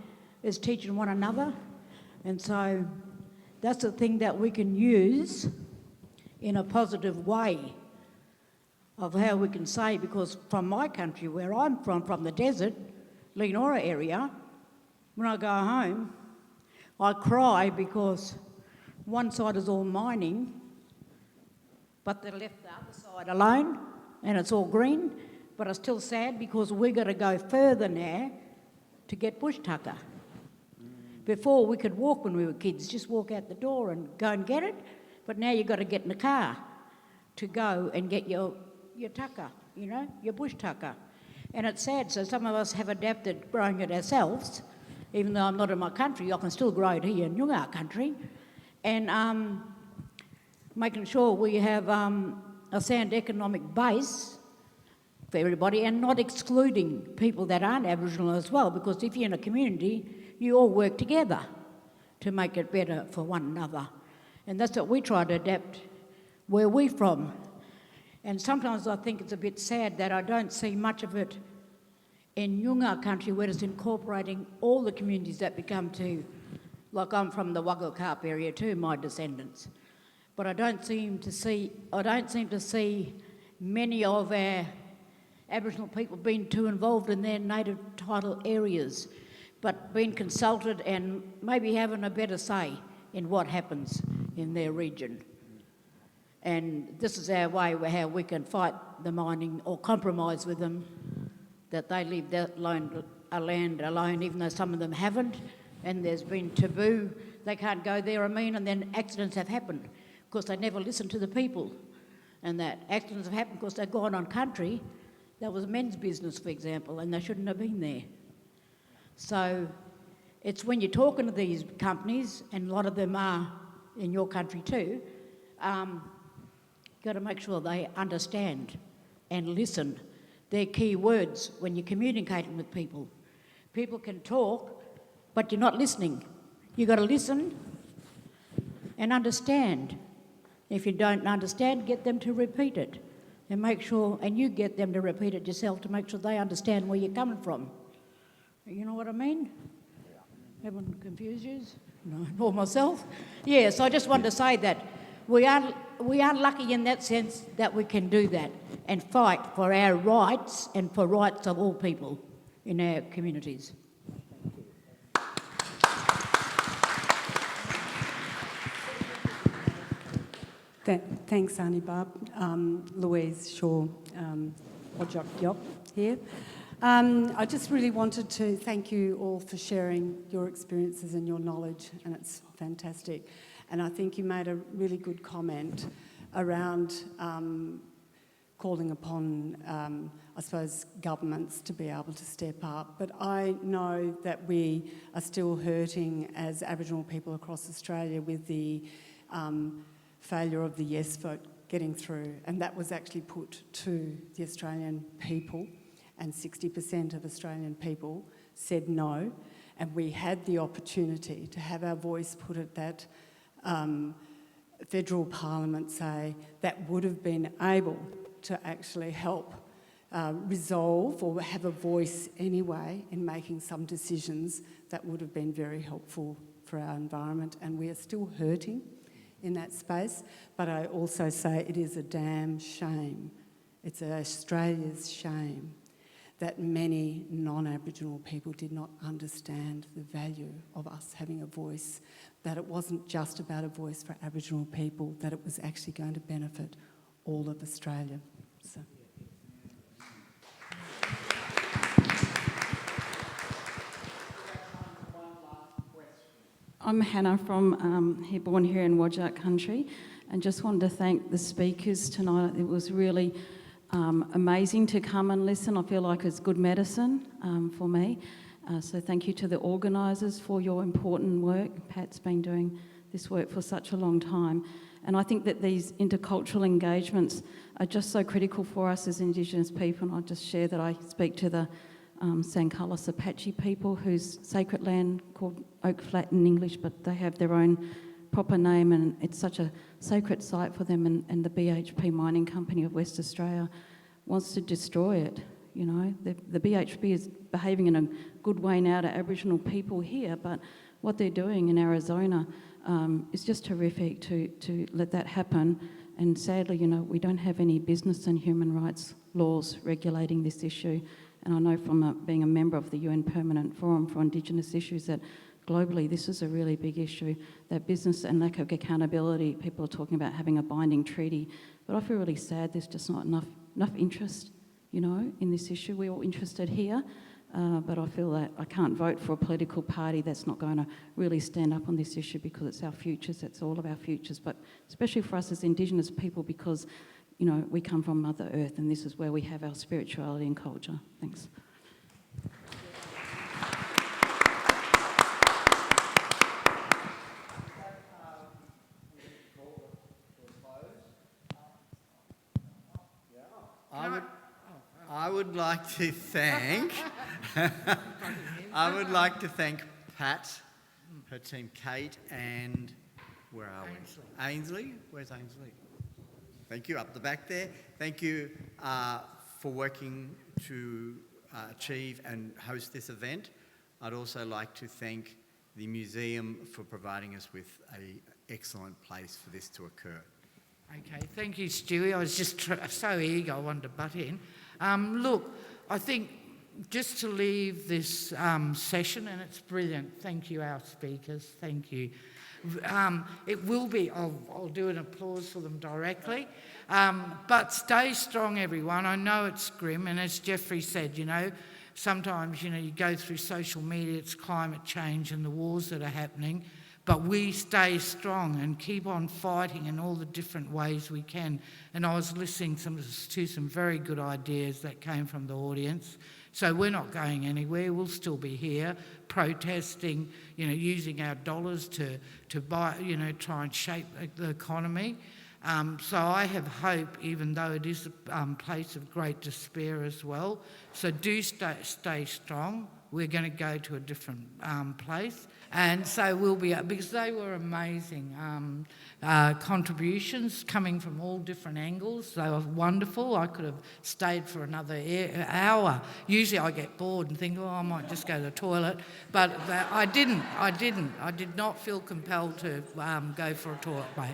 is teaching one another. And so that's a thing that we can use in a positive way of how we can say, because from my country, where I'm from the desert, Leonora area, when I go home, I cry because one side is all mining, but they left the other side alone, and it's all green. But I'm still sad because we've got to go further now to get bush tucker. Before we could walk when we were kids, just walk out the door and go and get it. But now you've got to get in the car to go and get your tucker, you know, your bush tucker. And it's sad, so some of us have adapted growing it ourselves. Even though I'm not in my country, I can still grow it here in Noongar country. And making sure we have a sound economic base for everybody and not excluding people that aren't Aboriginal as well, because if you're in a community, you all work together to make it better for one another. And that's what we try to adapt where we're from. And sometimes I think it's a bit sad that I don't see much of it in Noongar country where it's incorporating all the communities that become to, like I'm from the Wagga area too, my descendants. But I don't seem to see many of our Aboriginal people being too involved in their native title areas, but being consulted and maybe having a better say in what happens in their region. And this is our way how we can fight the mining or compromise with them, that they leave that land alone, even though some of them haven't, and there's been taboo. They can't go there, and then accidents have happened because they never listen to the people. And that accidents have happened because they've gone on country. That was men's business, for example, and they shouldn't have been there. So it's when you're talking to these companies, and a lot of them are in your country too, you've got to make sure they understand and listen. They're key words when you're communicating with people. People can talk, but you're not listening. You've got to listen and understand. If you don't understand, get them to repeat it. And make sure, and you get them to repeat it yourself to make sure they understand where you're coming from. You know what I mean? Haven't confused you? No, nor myself. Yeah, so I just wanted to say that we are lucky in that sense that we can do that and fight for our rights and for rights of all people in our communities. Thanks, Auntie Barb. Louise Shaw, Wajak Yok here. I just really wanted to thank you all for sharing your experiences and your knowledge, and it's fantastic. And I think you made a really good comment around calling upon, I suppose, governments to be able to step up. But I know that we are still hurting as Aboriginal people across Australia with the failure of the yes vote getting through, and that was actually put to the Australian people, and 60% of Australian people said no, and we had the opportunity to have our voice put at that federal parliament, say, that would have been able to actually help resolve or have a voice anyway in making some decisions that would have been very helpful for our environment, and we are still hurting in that space. But I also say it is a damn shame. It's Australia's shame that many non-Aboriginal people did not understand the value of us having a voice, that it wasn't just about a voice for Aboriginal people, that it was actually going to benefit all of Australia. So. I'm Hannah from born here in Wajak country, and just wanted to thank the speakers tonight. It was really amazing to come and listen. I feel like it's good medicine for me. So thank you to the organisers for your important work. Pat's been doing this work for such a long time. And I think that these intercultural engagements are just so critical for us as Indigenous people. And I'll just share that I speak to the San Carlos Apache people, whose sacred land called Oak Flat in English, but they have their own proper name, and it's such a sacred site for them, and the BHP Mining Company of West Australia wants to destroy it. You know, the BHP is behaving in a good way now to Aboriginal people here, but what they're doing in Arizona is just horrific to let that happen. And sadly, you know, we don't have any business and human rights laws regulating this issue. And I know from being a member of the UN Permanent Forum for Indigenous Issues that globally, this is a really big issue. That business and lack of accountability, people are talking about having a binding treaty, but I feel really sad there's just not enough interest, you know, in this issue. We're all interested here, but I feel that I can't vote for a political party that's not going to really stand up on this issue, because it's our futures, it's all of our futures, but especially for us as Indigenous people, because, you know, we come from Mother Earth and this is where we have our spirituality and culture. Thanks. I would like to thank I would like to thank Pat, her team Kate, and where are we? Ainsley. Where's Ainsley? Thank you, up the back there. Thank you for working to achieve and host this event. I'd also like to thank the museum for providing us with an excellent place for this to occur. Okay, thank you, Stewie. I was just so eager, I wanted to butt in. Look, I think just to leave this session, and it's brilliant, thank you, our speakers, thank you. It will be, I'll do an applause for them directly, but stay strong, everyone. I know it's grim, and as Jeffrey said, you know, sometimes, you know, you go through social media, it's climate change and the wars that are happening, but we stay strong and keep on fighting in all the different ways we can. And I was listening to some very good ideas that came from the audience. So we're not going anywhere. We'll still be here protesting, you know, using our dollars to buy, you know, try and shape the economy. So I have hope, even though it is a place of great despair as well. So do stay strong. We're going to go to a different place. And so we'll be, because they were amazing contributions coming from all different angles. They were wonderful. I could have stayed for another hour. Usually I get bored and think, oh, I might just go to the toilet. But I didn't. I did not feel compelled to go for a toilet break.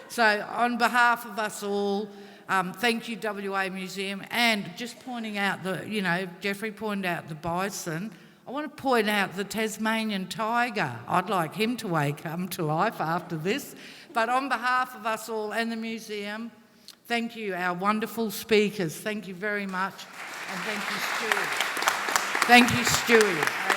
So on behalf of us all, thank you, WA Museum, and just pointing out you know, Jeffrey pointed out the bison. I want to point out the Tasmanian tiger. I'd like him to come to life after this. But on behalf of us all and the museum, thank you, our wonderful speakers. Thank you very much. And thank you, Stewie. Thank you, Stewie.